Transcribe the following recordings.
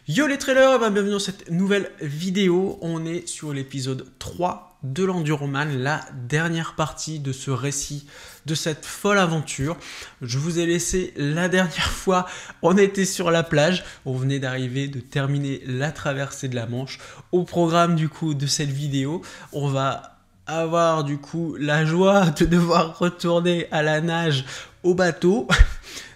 Yo les trailers, bienvenue dans cette nouvelle vidéo. On est sur l'épisode 3 de l'Enduroman, la dernière partie de ce récit, de cette folle aventure. Je vous ai laissé la dernière fois, on était sur la plage, on venait d'arriver, de terminer la traversée de la Manche. Au programme du coup de cette vidéo, on va avoir du coup la joie de devoir retourner à la nage au bateau,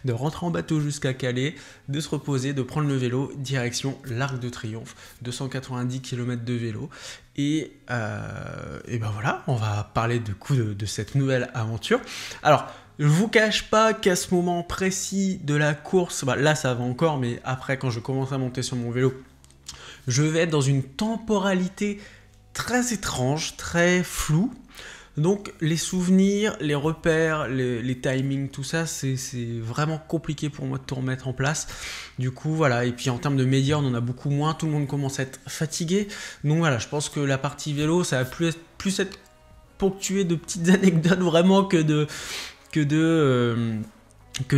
de rentrer en bateau jusqu'à Calais, de se reposer, de prendre le vélo, direction l'Arc de Triomphe, 290 km de vélo. Et ben voilà, on va parler du coup de cette nouvelle aventure. Alors, je vous cache pas qu'à ce moment précis de la course, bah là ça va encore, mais après quand je commence à monter sur mon vélo, je vais être dans une temporalité très étrange, très floue. Donc les souvenirs, les repères, les timings, tout ça, c'est vraiment compliqué pour moi de tout remettre en place. Du coup, voilà. Et puis en termes de médias, on en a beaucoup moins. Tout le monde commence à être fatigué. Donc voilà, je pense que la partie vélo, ça va plus être ponctué de petites anecdotes vraiment que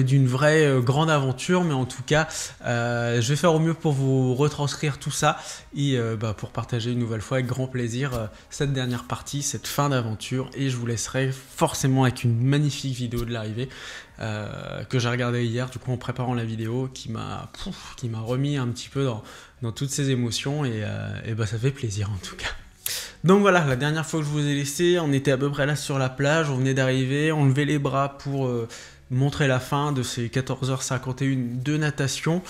d'une vraie grande aventure, mais en tout cas je vais faire au mieux pour vous retranscrire tout ça et pour partager une nouvelle fois avec grand plaisir cette dernière partie, cette fin d'aventure, et je vous laisserai forcément avec une magnifique vidéo de l'arrivée que j'ai regardée hier du coup en préparant la vidéo, qui m'a remis un petit peu dans toutes ces émotions, et ça fait plaisir en tout cas. Donc voilà, la dernière fois que je vous ai laissé, on était à peu près là sur la plage, on venait d'arriver, on levait les bras pour montrer la fin de ces 14h51 de natation.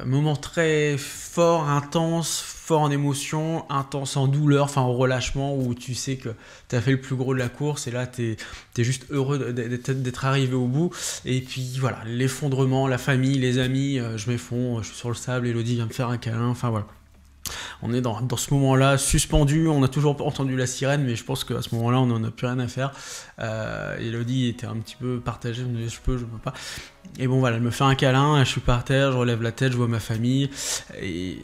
Moment très fort, intense, fort en émotion, intense en douleur, enfin en relâchement, où tu sais que tu as fait le plus gros de la course et là tu es juste heureux d'être arrivé au bout. Et puis voilà, l'effondrement, la famille, les amis, je m'effondre, je suis sur le sable, Elodie vient me faire un câlin, enfin voilà. On est dans ce moment-là, suspendu, on a toujours pas entendu la sirène, mais je pense qu'à ce moment-là, on n'en a plus rien à faire. Elodie était un petit peu partagée, elle me disait je peux pas. Et bon voilà, elle me fait un câlin, je suis par terre, je relève la tête, je vois ma famille, et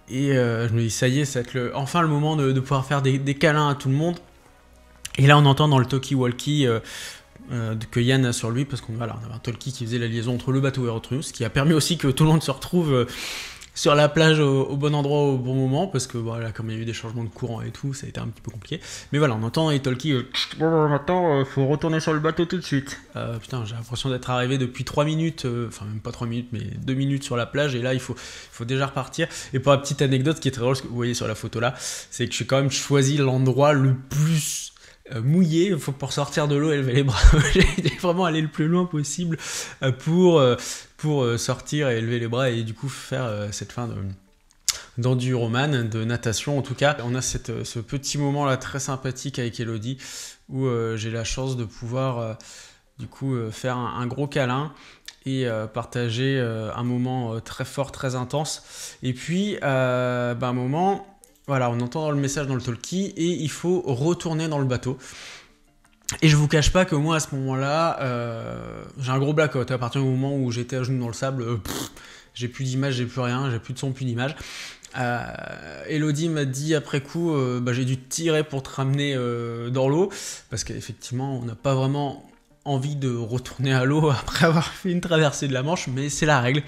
je me dis ça y est, ça va être enfin le moment de pouvoir faire des câlins à tout le monde. Et là on entend dans le talkie-walkie que Yann a sur lui, parce qu'on avait un talkie qui faisait la liaison entre le bateau et Rotrus, ce qui a permis aussi que tout le monde se retrouve sur la plage au bon endroit au bon moment, parce que voilà, comme il y a eu des changements de courant et tout, ça a été un petit peu compliqué. Mais voilà, on entend les talkies, maintenant faut retourner sur le bateau tout de suite. Putain, j'ai l'impression d'être arrivé depuis 3 minutes, enfin même pas 3 minutes, mais 2 minutes sur la plage, et là il faut déjà repartir. Et pour la petite anecdote qui est très drôle, ce que vous voyez sur la photo là, c'est que j'ai quand même choisi l'endroit le plus mouillé, pour sortir de l'eau et lever les bras. J'ai vraiment allé le plus loin possible pour sortir et lever les bras, et du coup faire cette fin d'enduroman, de natation en tout cas. On a ce petit moment là très sympathique avec Elodie, où j'ai la chance de pouvoir du coup faire un gros câlin et partager un moment très fort, très intense. Et puis un moment, voilà, on entend le message dans le talkie et il faut retourner dans le bateau. Et je vous cache pas que moi à ce moment-là, j'ai un gros blackout. À partir du moment où j'étais à genoux dans le sable, j'ai plus d'image, j'ai plus rien, j'ai plus de son, plus d'image. Elodie m'a dit après coup, j'ai dû tirer pour te ramener dans l'eau, parce qu'effectivement on n'a pas vraiment envie de retourner à l'eau après avoir fait une traversée de la Manche, mais c'est la règle.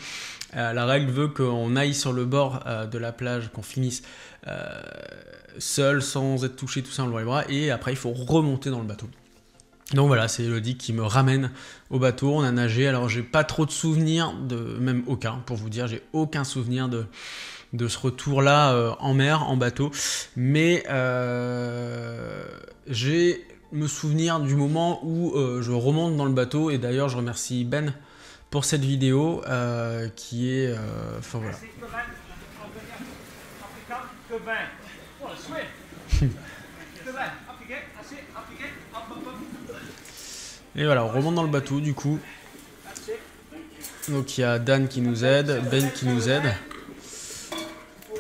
La règle veut qu'on aille sur le bord de la plage, qu'on finisse seul, sans être touché, tout ça, en levant les bras, et après il faut remonter dans le bateau. Donc voilà, c'est Elodie qui me ramène au bateau, on a nagé. Alors j'ai pas trop de souvenirs, même aucun, pour vous dire, j'ai aucun souvenir de ce retour-là en mer, en bateau, mais j'ai me souvenir du moment où je remonte dans le bateau, et d'ailleurs je remercie Ben pour cette vidéo qui est... Enfin voilà. Et voilà, on remonte dans le bateau du coup. Donc il y a Dan qui nous aide, Ben qui nous aide.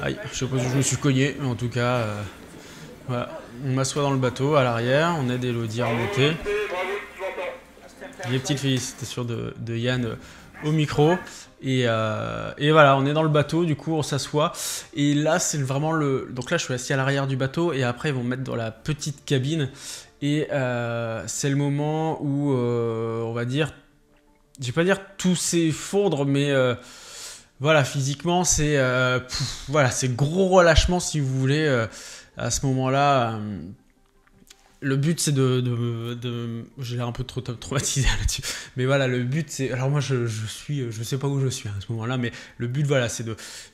Aïe, je sais pas si je me suis cogné, mais en tout cas, voilà. On m'assoit dans le bateau à l'arrière, on aide Elodie à remonter. Les petites félicitations de Yann au micro. Et voilà, on est dans le bateau, du coup on s'assoit. Et là c'est vraiment donc là je suis assis à l'arrière du bateau, et après ils vont me mettre dans la petite cabine. Et c'est le moment où, on va dire, je vais pas dire tout s'effondre, mais Voilà, physiquement, voilà, c'est gros relâchement si vous voulez. À ce moment-là, le but c'est j'ai l'air un peu trop traumatisé là-dessus, mais voilà, le but c'est, alors moi je sais pas où je suis à ce moment-là, mais le but voilà,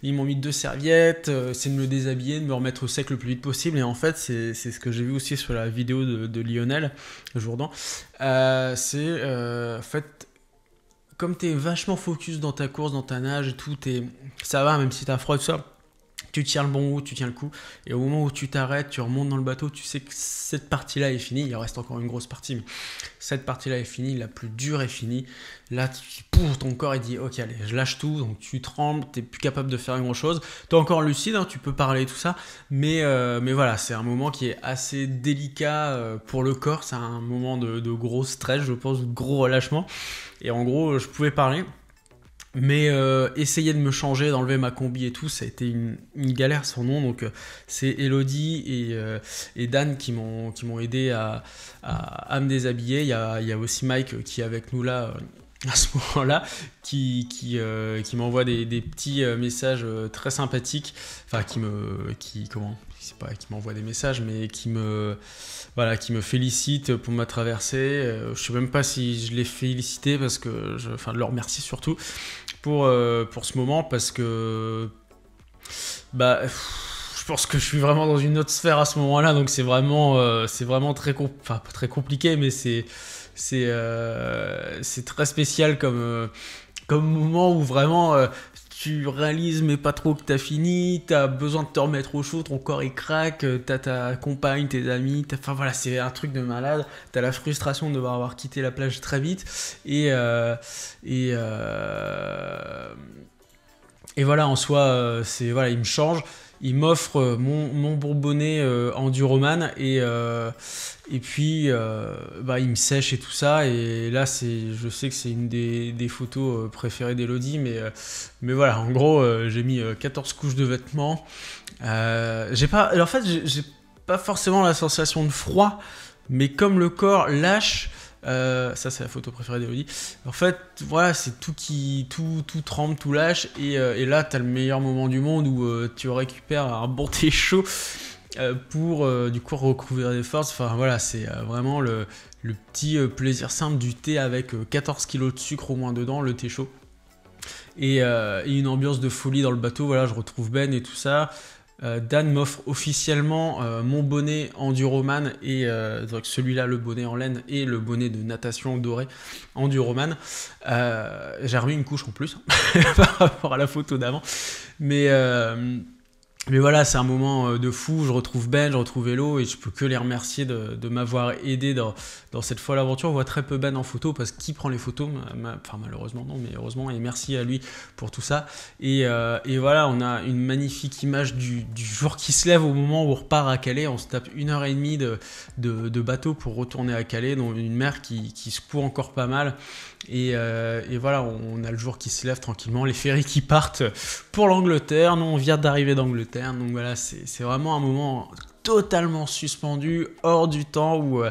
ils m'ont mis 2 serviettes, c'est de me déshabiller, de me remettre au sec le plus vite possible, et en fait c'est ce que j'ai vu aussi sur la vidéo de Lionel Jourdan, en fait, comme t'es vachement focus dans ta course, dans ta nage et tout, ça va, même si t'as froid et tout ça, tu tiens le bon bout, tu tiens le coup, et au moment où tu t'arrêtes, tu remontes dans le bateau, tu sais que cette partie-là est finie, il reste encore une grosse partie, mais cette partie-là est finie, la plus dure est finie, là, ton corps il dit, ok, allez, je lâche tout, donc tu trembles, t'es plus capable de faire grand-chose, t'es encore lucide, hein, tu peux parler et tout ça, mais voilà, c'est un moment qui est assez délicat pour le corps, c'est un moment de gros stress, je pense, de gros relâchement, et en gros, je pouvais parler, mais essayer de me changer, d'enlever ma combi et tout, ça a été une galère sans nom. Donc c'est Elodie et Dan qui m'ont aidé à me déshabiller. Il y a aussi Mike qui est avec nous là à ce moment-là, qui m'envoie des petits messages très sympathiques. Enfin, qui m'envoie des messages, mais qui me félicite pour ma traversée. Je sais même pas si je l'ai félicité parce que, enfin, de le remercier surtout pour ce moment, parce que bah je pense que je suis vraiment dans une autre sphère à ce moment-là, donc c'est vraiment pas très compliqué, mais c'est très spécial comme moment où vraiment tu réalises mais pas trop que t'as fini, t'as besoin de te remettre au chaud, ton corps il craque, t'as ta compagne, tes amis, enfin voilà, c'est un truc de malade, t'as la frustration de devoir avoir quitté la plage très vite, et voilà, en soi, voilà, il me change, il m'offre mon bourbonnet Enduroman, et puis bah, il me sèche et tout ça, et là je sais que c'est une des photos préférées d'Elodie, mais voilà, en gros j'ai mis 14 couches de vêtements, en fait j'ai pas forcément la sensation de froid, mais comme le corps lâche, ça c'est la photo préférée d'Elodie. En fait, voilà, c'est tout tremble, tout lâche, et là t'as le meilleur moment du monde où tu récupères un bon thé chaud pour du coup recouvrir des forces. Enfin voilà, c'est vraiment le petit plaisir simple du thé avec 14 kilos de sucre au moins dedans, le thé chaud. Et une ambiance de folie dans le bateau. Voilà, je retrouve Ben et tout ça. Dan m'offre officiellement mon bonnet Enduroman, et donc celui-là, le bonnet en laine, et le bonnet de natation doré Enduroman. J'ai remis une couche en plus par rapport à la photo d'avant, mais voilà, c'est un moment de fou. Je retrouve Ben, je retrouve Hello, et je peux que les remercier de m'avoir aidé dans cette folle aventure. On voit très peu Ben en photo parce qu'il prend les photos, enfin malheureusement non, mais heureusement, et merci à lui pour tout ça. Et voilà, on a une magnifique image du jour qui se lève au moment où on repart à Calais. On se tape 1h30 de bateau pour retourner à Calais, dans une mer qui secoue encore pas mal. Et voilà, on a le jour qui se lève tranquillement, les ferries qui partent pour l'Angleterre. Nous, on vient d'arriver d'Angleterre, donc voilà, c'est vraiment un moment totalement suspendu, hors du temps, où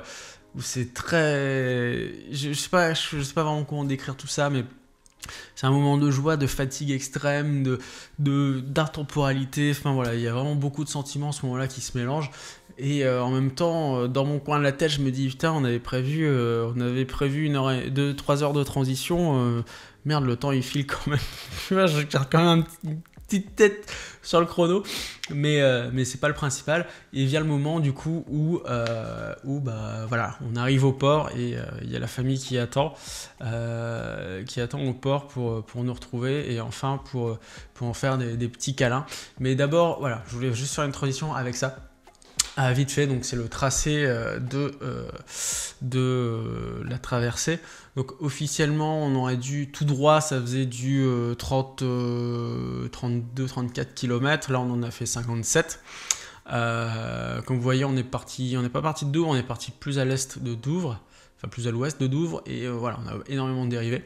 c'est très... Je sais pas vraiment comment décrire tout ça, mais c'est un moment de joie, de fatigue extrême, d'intemporalité. Enfin voilà, il y a vraiment beaucoup de sentiments à ce moment-là qui se mélangent. Et en même temps, dans mon coin de la tête, je me dis putain, on avait prévu 3 heures de transition. Merde, le temps il file quand même. Tu vois, je garde quand même une petite tête sur le chrono, mais c'est pas le principal. Et vient le moment du coup où bah voilà, on arrive au port, et il y a la famille qui attend au port pour nous retrouver, et enfin pour en faire des petits câlins. Mais d'abord, voilà, je voulais juste faire une transition avec ça. Vite fait, donc c'est le tracé de la traversée. Donc officiellement, on aurait dû tout droit, ça faisait du 32-34 km. Là, on en a fait 57. Comme vous voyez, on n'est pas parti de Douvres, on est parti plus à l'est de Douvres, enfin plus à l'ouest de Douvres, et voilà, on a énormément dérivé.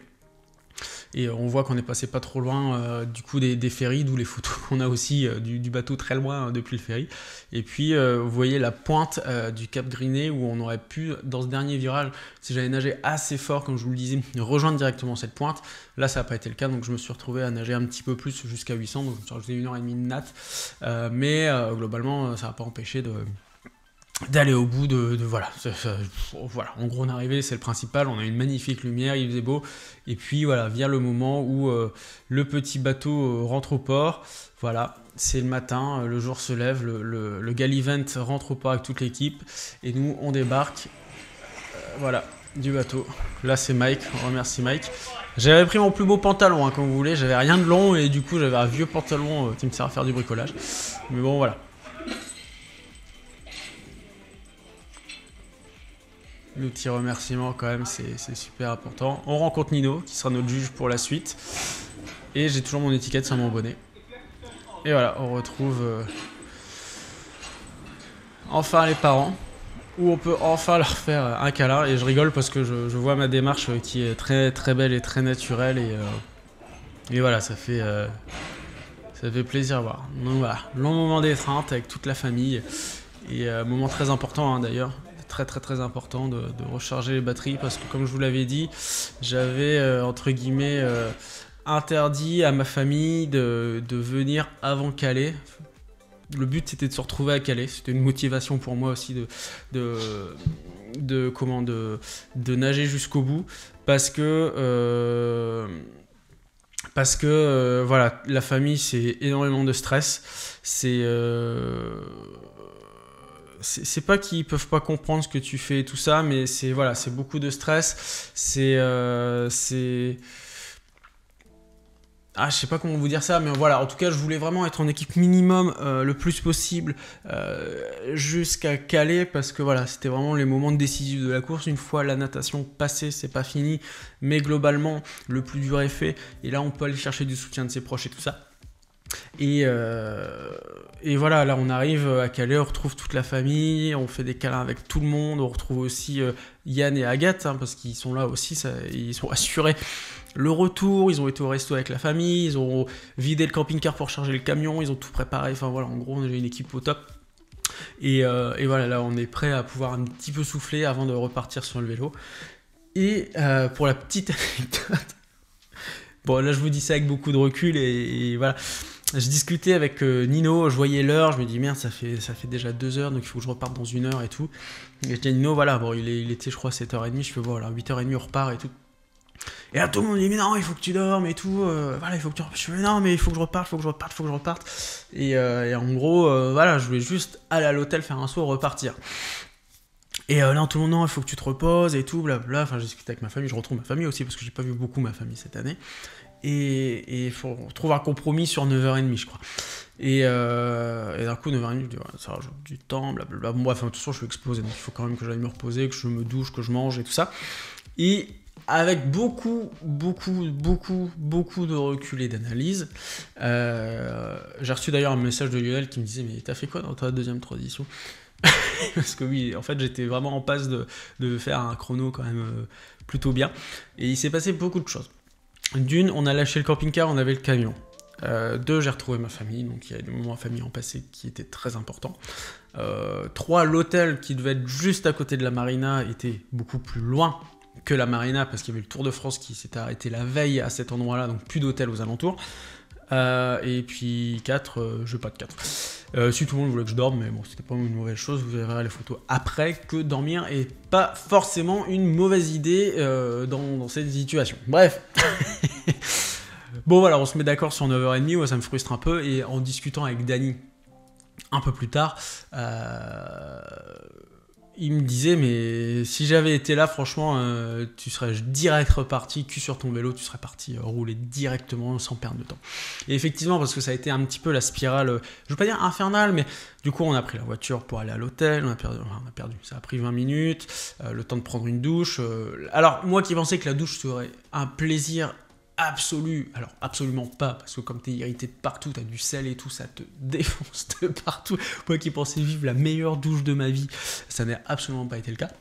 et on voit qu'on est passé pas trop loin du coup des ferries, d'où les photos qu'on a aussi du bateau très loin depuis le ferry. Et puis vous voyez la pointe du Cap Griné où on aurait pu, dans ce dernier virage, si j'avais nagé assez fort, comme je vous le disais, rejoindre directement cette pointe. Là ça n'a pas été le cas, donc je me suis retrouvé à nager un petit peu plus jusqu'à 800, donc je me suis rajouté 1h30 de natte, mais globalement ça n'a pas empêché d'aller au bout de voilà. Voilà, en gros on est arrivé, c'est le principal, on a une magnifique lumière, il faisait beau, et puis voilà, vient le moment où le petit bateau rentre au port. Voilà, c'est le matin, le jour se lève, le Gallivant rentre au port avec toute l'équipe, et nous on débarque, voilà, du bateau. Là c'est Mike, on remercie Mike. J'avais pris mon plus beau pantalon, hein, comme vous voulez, j'avais rien de long, et du coup j'avais un vieux pantalon qui me sert à faire du bricolage, mais bon voilà. Le petit remerciement quand même, c'est super important. On rencontre Nino, qui sera notre juge pour la suite. Et j'ai toujours mon étiquette sur mon bonnet. Et voilà, on retrouve enfin les parents, où on peut enfin leur faire un câlin. Et je rigole parce que je vois ma démarche qui est très très belle et très naturelle. Et voilà, ça fait plaisir à voir. Donc voilà, long moment d'étreinte avec toute la famille. Et moment très important hein, d'ailleurs. Très important de recharger les batteries, parce que comme je vous l'avais dit, j'avais entre guillemets interdit à ma famille de venir avant Calais. Le but c'était de se retrouver à Calais, c'était une motivation pour moi aussi de nager jusqu'au bout, parce que voilà, la famille c'est énormément de stress, c'est pas qu'ils peuvent pas comprendre ce que tu fais et tout ça, mais c'est voilà, c'est beaucoup de stress, je sais pas comment vous dire ça, mais voilà, en tout cas je voulais vraiment être en équipe minimum le plus possible jusqu'à Calais, parce que voilà, c'était vraiment les moments décisifs de la course. Une fois la natation passée, c'est pas fini, mais globalement le plus dur est fait, et là on peut aller chercher du soutien de ses proches et tout ça. Et voilà, là on arrive à Calais, on retrouve toute la famille, on fait des câlins avec tout le monde, on retrouve aussi Yann et Agathe, hein, parce qu'ils sont là aussi, ils sont assurés le retour, ils ont été au resto avec la famille, ils ont vidé le camping-car pour charger le camion, ils ont tout préparé, enfin voilà, en gros on a une équipe au top. Et voilà, là on est prêt à pouvoir un petit peu souffler avant de repartir sur le vélo. Et pour la petite anecdote, bon là je vous dis ça avec beaucoup de recul, et voilà. Je discutais avec Nino, je voyais l'heure, je me dis merde, ça fait déjà 2 heures, donc il faut que je reparte dans 1 heure et tout. Et je dis à Nino, voilà, bon, il était je crois 7h30, je fais voilà, 8h30 on repart et tout. Et là tout le monde dit mais non, il faut que tu dormes et tout, voilà, il faut que tu repartes. Je fais non, mais il faut que je reparte, Et en gros, voilà, je voulais juste aller à l'hôtel, faire un saut, repartir. Et là tout le monde, non, il faut que tu te reposes et tout, blablabla. Enfin, j'ai discuté avec ma famille, je retrouve ma famille aussi, parce que j'ai pas vu beaucoup ma famille cette année. Et il faut trouver un compromis sur 9h30 je crois, et d'un coup 9h30 je dis ouais, ça rajoute du temps, blablabla. Bon bref, de toute façon je suis explosé, donc il faut quand même que j'aille me reposer, que je me douche, que je mange et tout ça. Et avec beaucoup de recul et d'analyse, j'ai reçu d'ailleurs un message de Lionel qui me disait mais t'as fait quoi dans ta deuxième transition? Parce que oui, en fait j'étais vraiment en passe de faire un chrono quand même plutôt bien, et il s'est passé beaucoup de choses. D'une, on a lâché le camping-car, on avait le camion. 2, j'ai retrouvé ma famille, donc il y a des moments en famille en passé qui étaient très importants. 3, l'hôtel qui devait être juste à côté de la marina était beaucoup plus loin que la marina, parce qu'il y avait le Tour de France qui s'était arrêté la veille à cet endroit-là, donc plus d'hôtel aux alentours. Et puis 4, je veux pas de 4. Si tout le monde voulait que je dorme, mais bon, c'était pas une mauvaise chose, vous verrez les photos après, que dormir est pas forcément une mauvaise idée dans cette situation. Bref. Bon voilà, on se met d'accord sur 9h30, moi ça me frustre un peu, et en discutant avec Dany un peu plus tard, il me disait mais si j'avais été là, franchement, tu serais direct reparti, cul sur ton vélo, tu serais parti rouler directement sans perdre de temps. Et effectivement, parce que ça a été un petit peu la spirale, je veux pas dire infernale, mais du coup on a pris la voiture pour aller à l'hôtel, on a perdu, ça a pris 20 minutes, le temps de prendre une douche. Alors moi qui pensais que la douche serait un plaisir absolu, alors absolument pas, parce que comme t'es irrité de partout, t'as du sel et tout, ça te défonce de partout. Moi qui pensais vivre la meilleure douche de ma vie, ça n'a absolument pas été le cas.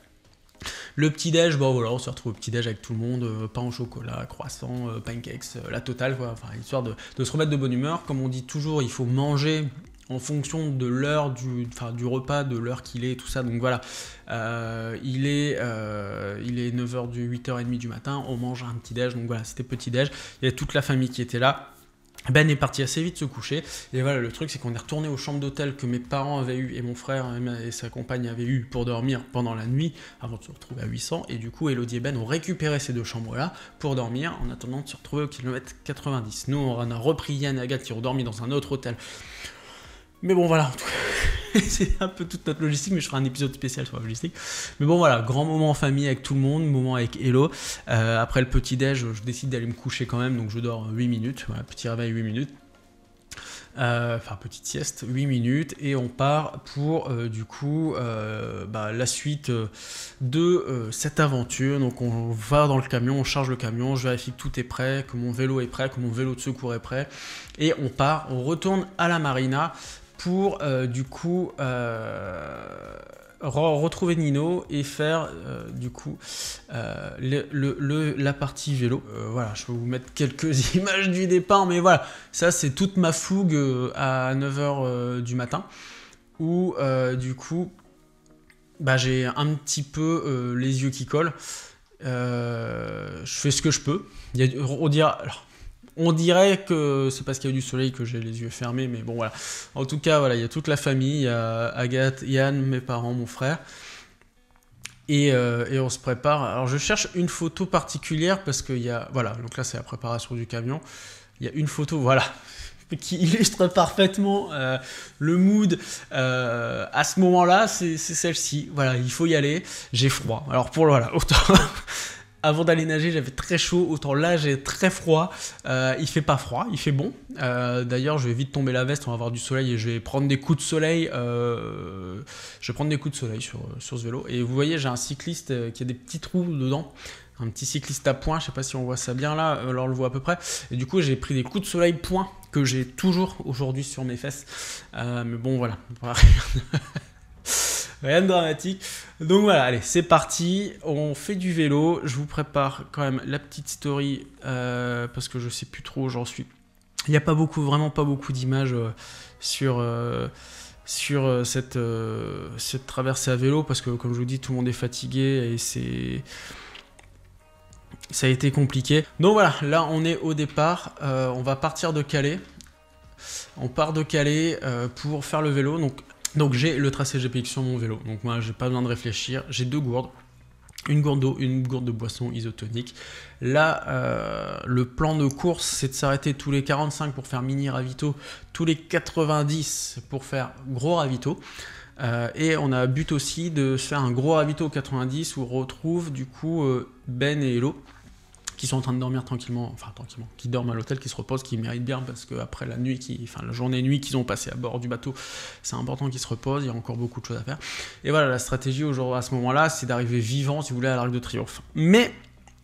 Le petit-déj, bon voilà, on se retrouve au petit-déj avec tout le monde, pain au chocolat, croissant, pancakes, la totale, quoi. Enfin, histoire de se remettre de bonne humeur. Comme on dit toujours, il faut manger en fonction de l'heure du repas, de l'heure qu'il est, tout ça. Donc voilà, il est 9h du 8h30 du matin, on mange un petit-déj. Donc voilà, c'était petit-déj. Il y a toute la famille qui était là. Ben est parti assez vite se coucher, et voilà, le truc c'est qu'on est retourné aux chambres d'hôtel que mes parents avaient eu, et mon frère et sa compagne avaient eu pour dormir pendant la nuit, avant de se retrouver à 800, et du coup Elodie et Ben ont récupéré ces deux chambres là pour dormir, en attendant de se retrouver au kilomètre 90. Nous on a repris Yann et Agathe qui ont dormi dans un autre hôtel. Mais bon voilà, c'est un peu toute notre logistique, mais je ferai un épisode spécial sur la logistique. Mais bon voilà, grand moment en famille avec tout le monde, moment avec Hello. Après le petit déj, je décide d'aller me coucher quand même, donc je dors 8 minutes, voilà, petit réveil 8 minutes. Enfin petite sieste, 8 minutes, et on part pour la suite de cette aventure. Donc on va dans le camion, on charge le camion, je vérifie que tout est prêt, que mon vélo est prêt, que mon vélo de secours est prêt, et on part, on retourne à la marina pour retrouver Nino et faire la partie vélo. Voilà, je vais vous mettre quelques images du départ, mais voilà, ça c'est toute ma fougue à 9h du matin, où j'ai un petit peu les yeux qui collent. Je fais ce que je peux. On dirait que c'est parce qu'il y a du soleil que j'ai les yeux fermés, mais bon voilà. En tout cas, voilà, il y a toute la famille, il y a Agathe, Yann, mes parents, mon frère. Et on se prépare. Alors je cherche une photo particulière parce qu'il y a... Voilà, donc là c'est la préparation du camion. Il y a une photo, voilà, qui illustre parfaitement le mood à ce moment-là, c'est celle-ci. Voilà, il faut y aller. J'ai froid. Alors autant... Avant d'aller nager, j'avais très chaud, autant là j'ai très froid. Il fait pas froid, il fait bon. D'ailleurs, je vais vite tomber la veste, on va avoir du soleil et je vais prendre des coups de soleil. Sur ce vélo. Et vous voyez, j'ai un cycliste qui a des petits trous dedans. Un petit cycliste à poing, je sais pas si on voit ça bien là, alors on le voit à peu près. Et du coup, j'ai pris des coups de soleil poing que j'ai toujours aujourd'hui sur mes fesses. Mais bon, voilà. Rien de dramatique. Donc voilà, allez, c'est parti. On fait du vélo. Je vous prépare quand même la petite story parce que je sais plus trop où j'en suis. Il n'y a vraiment pas beaucoup d'images sur cette traversée à vélo parce que, comme je vous dis, tout le monde est fatigué et ça a été compliqué. Donc voilà, là on est au départ. On va partir de Calais. On part de Calais pour faire le vélo. Donc j'ai le tracé GPX sur mon vélo, donc moi j'ai pas besoin de réfléchir, j'ai deux gourdes, une gourde d'eau, une gourde de boisson isotonique. Là, le plan de course, c'est de s'arrêter tous les 45 pour faire mini ravito, tous les 90 pour faire gros ravito. Et on a but aussi de se faire un gros ravito au 90 où on retrouve du coup Ben et Hello, qui sont en train de dormir tranquillement, qui dorment à l'hôtel, qui se reposent, qui méritent bien parce qu'après la journée et nuit qu'ils ont passé à bord du bateau, c'est important qu'ils se reposent, il y a encore beaucoup de choses à faire. Et voilà, la stratégie aujourd'hui à ce moment-là, c'est d'arriver vivant, si vous voulez, à l'Arc de Triomphe. Mais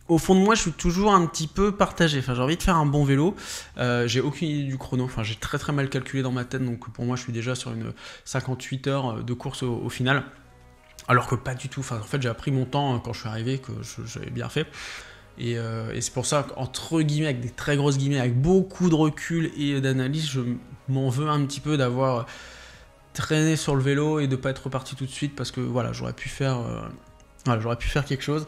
au fond de moi, je suis toujours un petit peu partagé. J'ai envie de faire un bon vélo. J'ai aucune idée du chrono. J'ai très très mal calculé dans ma tête, donc pour moi, je suis déjà sur une 58 heures de course au final. Alors que pas du tout. En fait, j'ai appris mon temps quand je suis arrivé, que j'avais bien fait. Et c'est pour ça qu'entre guillemets, avec des très grosses guillemets, avec beaucoup de recul et d'analyse, je m'en veux un petit peu d'avoir traîné sur le vélo et de pas être reparti tout de suite parce que voilà, j'aurais pu faire quelque chose.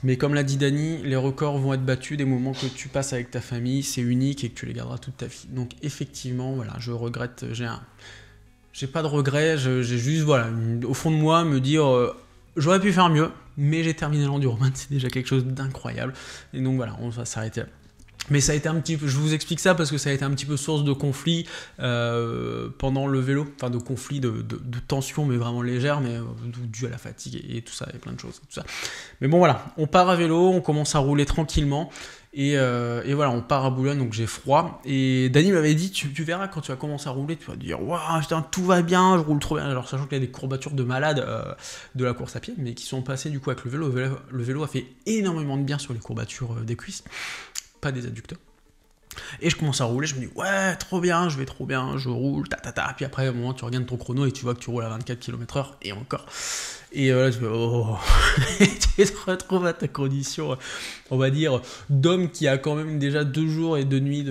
Mais comme l'a dit Dany, les records vont être battus des moments que tu passes avec ta famille, c'est unique et que tu les garderas toute ta vie. Donc effectivement, voilà, je regrette, j'ai pas de regrets, j'ai juste, voilà, au fond de moi, me dire... j'aurais pu faire mieux, mais j'ai terminé l'enduroman, c'est déjà quelque chose d'incroyable. Et donc voilà, on va s'arrêter là. Mais ça a été un petit peu, je vous explique ça parce que ça a été un petit peu source de conflit pendant le vélo, de conflit, de tension, mais vraiment légère, mais dû à la fatigue et tout ça, et plein de choses. Tout ça. Mais bon voilà, on part à vélo, on commence à rouler tranquillement. Et voilà, on part à Boulogne, donc j'ai froid. Et Dany m'avait dit, tu verras quand tu vas commencer à rouler, tu vas te dire, waouh, putain, tout va bien, je roule trop bien. Alors, sachant qu'il y a des courbatures de malade de la course à pied, mais qui sont passées du coup avec le vélo. Le vélo a fait énormément de bien sur les courbatures des cuisses, pas des adducteurs. Et je commence à rouler, je me dis ouais, trop bien, je vais trop bien, je roule, puis après, au moment, tu regardes ton chrono et tu vois que tu roules à 24 km/h, et encore. Et là, tu fais oh, tu te retrouves à ta condition, on va dire, d'homme qui a quand même déjà 2 jours et 2 nuits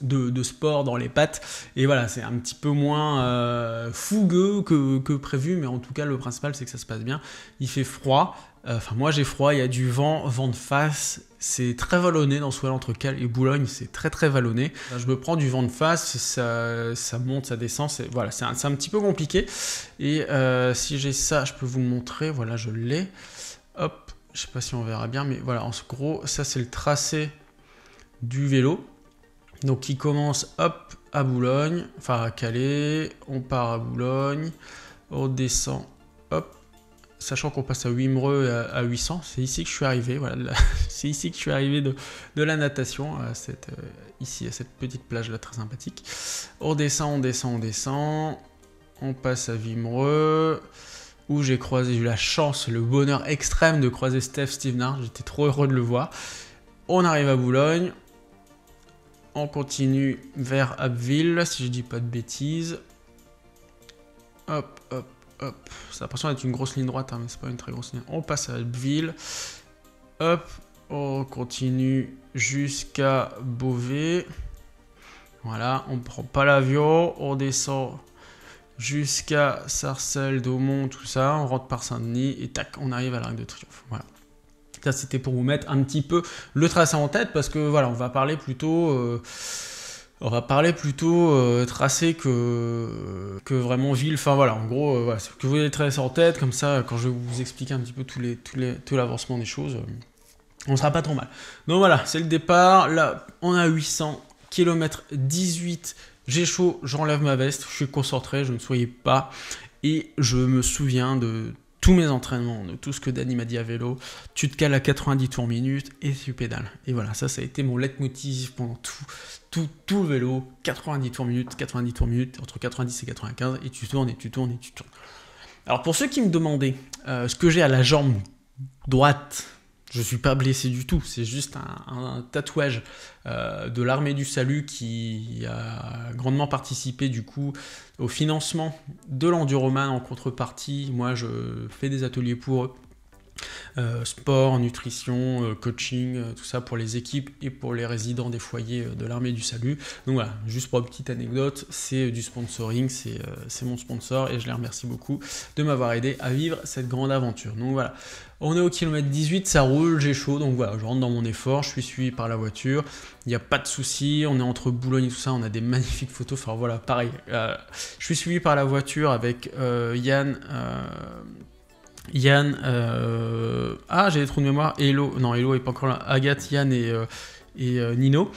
de sport dans les pattes. Et voilà, c'est un petit peu moins fougueux que prévu, mais en tout cas, le principal, c'est que ça se passe bien. Il fait froid. Enfin, moi j'ai froid, il y a du vent de face, c'est très vallonné dans ce coin entre Calais et Boulogne, c'est très vallonné. Je me prends du vent de face, ça monte, ça descend, voilà, c'est un petit peu compliqué. Et si j'ai ça, je peux vous le montrer, voilà, je l'ai. Hop, je sais pas si on verra bien, mais voilà, en gros, ça c'est le tracé du vélo. Donc il commence, hop, à Boulogne, enfin à Calais, on part à Boulogne, on descend, hop, sachant qu'on passe à Wimereux à 800, c'est ici que je suis arrivé, voilà, c'est ici que je suis arrivé de la natation, ici à cette petite plage là très sympathique. On descend, on passe à Wimereux, où j'ai eu la chance, le bonheur extrême de croiser Steph Stevenard, j'étais trop heureux de le voir. On arrive à Boulogne, on continue vers Abbeville, si je dis pas de bêtises. Hop, hop, hop. Ça a l'impression d'être une grosse ligne droite, hein, mais c'est pas une très grosse ligne. On passe à Abbeville. Hop, on continue jusqu'à Beauvais. Voilà, on prend pas l'avion, on descend jusqu'à Sarcelles, Daumont, tout ça. On rentre par Saint-Denis et tac, on arrive à l'Arc de Triomphe. Voilà. Ça, c'était pour vous mettre un petit peu le tracé en tête, parce que voilà, on va parler plutôt tracé que vraiment ville. Enfin voilà, en gros, voilà, c'est que vous ayez le tracé en tête, comme ça, quand je vais vous expliquer un petit peu tout l'avancement des choses, on sera pas trop mal. Donc voilà, c'est le départ. Là, on a 800 km 18. J'ai chaud, j'enlève ma veste, je suis concentré, je ne soyez pas. Et je me souviens de tous mes entraînements, de tout ce que Dany m'a dit à vélo, tu te cales à 90 tours minute et tu pédales. Et voilà, ça a été mon leitmotiv pendant tout le vélo, 90 tours minute, entre 90 et 95, et tu tournes, et tu tournes, et tu tournes. Alors pour ceux qui me demandaient ce que j'ai à la jambe droite, je ne suis pas blessé du tout, c'est juste un tatouage de l'Armée du Salut qui a grandement participé du coup au financement de l'Enduroman en contrepartie. Moi je fais des ateliers pour eux, sport, nutrition, coaching, tout ça pour les équipes et pour les résidents des foyers de l'Armée du Salut. Donc voilà, juste pour une petite anecdote, c'est du sponsoring, c'est mon sponsor et je les remercie beaucoup de m'avoir aidé à vivre cette grande aventure. Donc voilà, on est au kilomètre 18, ça roule, j'ai chaud, donc voilà, je rentre dans mon effort, je suis suivi par la voiture, il n'y a pas de souci, on est entre Boulogne et tout ça, on a des magnifiques photos, enfin voilà, pareil, je suis suivi par la voiture avec Yann, j'ai des trous de mémoire, Hello est pas encore là, Agathe, Yann et Nino.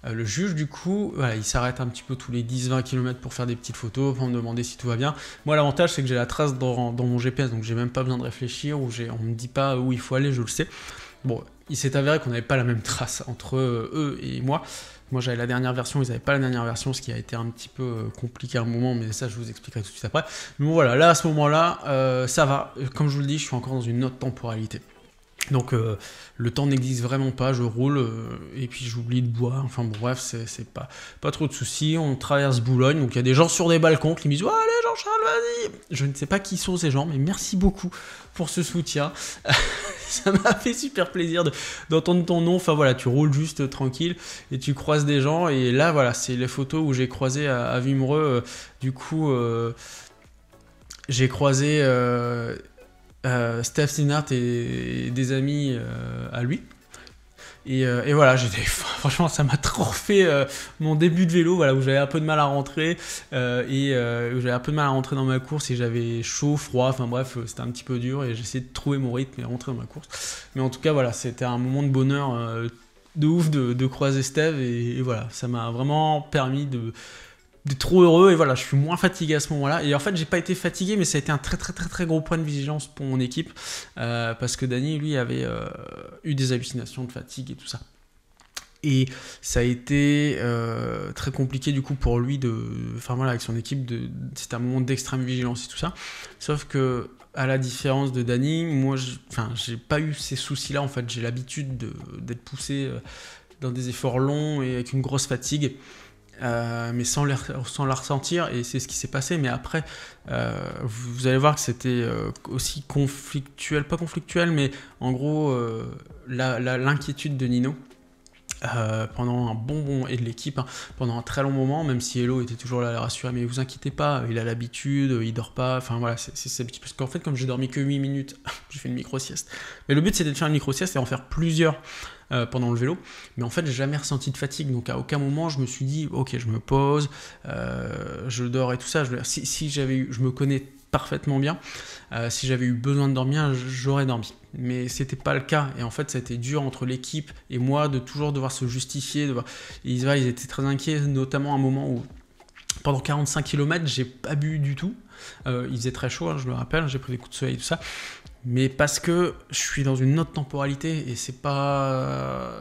Le juge, du coup, voilà, il s'arrête un petit peu tous les 10-20 km pour faire des petites photos, pour me demander si tout va bien. Moi, l'avantage, c'est que j'ai la trace dans mon GPS, donc j'ai même pas besoin de réfléchir, on me dit pas où il faut aller, je le sais. Bon, il s'est avéré qu'on n'avait pas la même trace entre eux et moi. Moi, j'avais la dernière version, ils n'avaient pas la dernière version, ce qui a été un petit peu compliqué à un moment, mais ça, je vous expliquerai tout de suite après. Mais bon, voilà, là, à ce moment-là, ça va. Comme je vous le dis, je suis encore dans une autre temporalité. Donc le temps n'existe vraiment pas, je roule et puis j'oublie de boire, enfin bon, bref, c'est pas trop de soucis. On traverse Boulogne, donc il y a des gens sur des balcons qui me disent « Oh, allez Jean-Charles, vas-y !» Je ne sais pas qui sont ces gens, mais merci beaucoup pour ce soutien. Ça m'a fait super plaisir d'entendre ton nom. Enfin voilà, tu roules juste tranquille et tu croises des gens. Et là, voilà, c'est les photos où j'ai croisé à Wimereux. Du coup, j'ai croisé Steph Stevenard et des amis à lui. Et voilà, franchement, ça m'a trop fait mon début de vélo, voilà, où j'avais un peu de mal à rentrer où j'avais un peu de mal à rentrer dans ma course et j'avais chaud, froid, enfin bref, c'était un petit peu dur et j'essayais de trouver mon rythme et rentrer dans ma course. Mais en tout cas, voilà, c'était un moment de bonheur de ouf de croiser Steve et voilà, ça m'a vraiment permis d'être trop heureux et voilà, je suis moins fatigué à ce moment-là. Et en fait, j'ai pas été fatigué, mais ça a été un très gros point de vigilance pour mon équipe parce que Dany, lui, avait eu des hallucinations de fatigue et tout ça. Et ça a été très compliqué du coup pour lui enfin voilà, avec son équipe, c'était un moment d'extrême vigilance et tout ça. Sauf que à la différence de Dany, moi, j'ai pas eu ces soucis-là. En fait, j'ai l'habitude d'être poussé dans des efforts longs et avec une grosse fatigue. Mais sans la ressentir, et c'est ce qui s'est passé. Mais après, vous allez voir que c'était aussi conflictuel, pas conflictuel, mais en gros, l'inquiétude de Nino. Pendant un bon et de l'équipe, hein, pendant un très long moment, même si Hello était toujours là à la rassurer, mais vous inquiétez pas, il a l'habitude, il dort pas, enfin voilà, c'est habitude, parce qu'en fait comme j'ai dormi que 8 minutes, j'ai fait une micro-sieste. Mais le but c'était de faire une micro-sieste et en faire plusieurs pendant le vélo, mais en fait j'ai jamais ressenti de fatigue, donc à aucun moment je me suis dit ok je me pose, je dors et tout ça. Si j'avais eu, je me connais parfaitement bien, si j'avais eu besoin de dormir, j'aurais dormi. Mais c'était pas le cas, et en fait ça a été dur entre l'équipe et moi de toujours devoir se justifier, ils étaient très inquiets, notamment à un moment où pendant 45 km j'ai pas bu du tout, il faisait très chaud, hein, je me rappelle, j'ai pris des coups de soleil et tout ça, mais parce que je suis dans une autre temporalité, et c'est pas...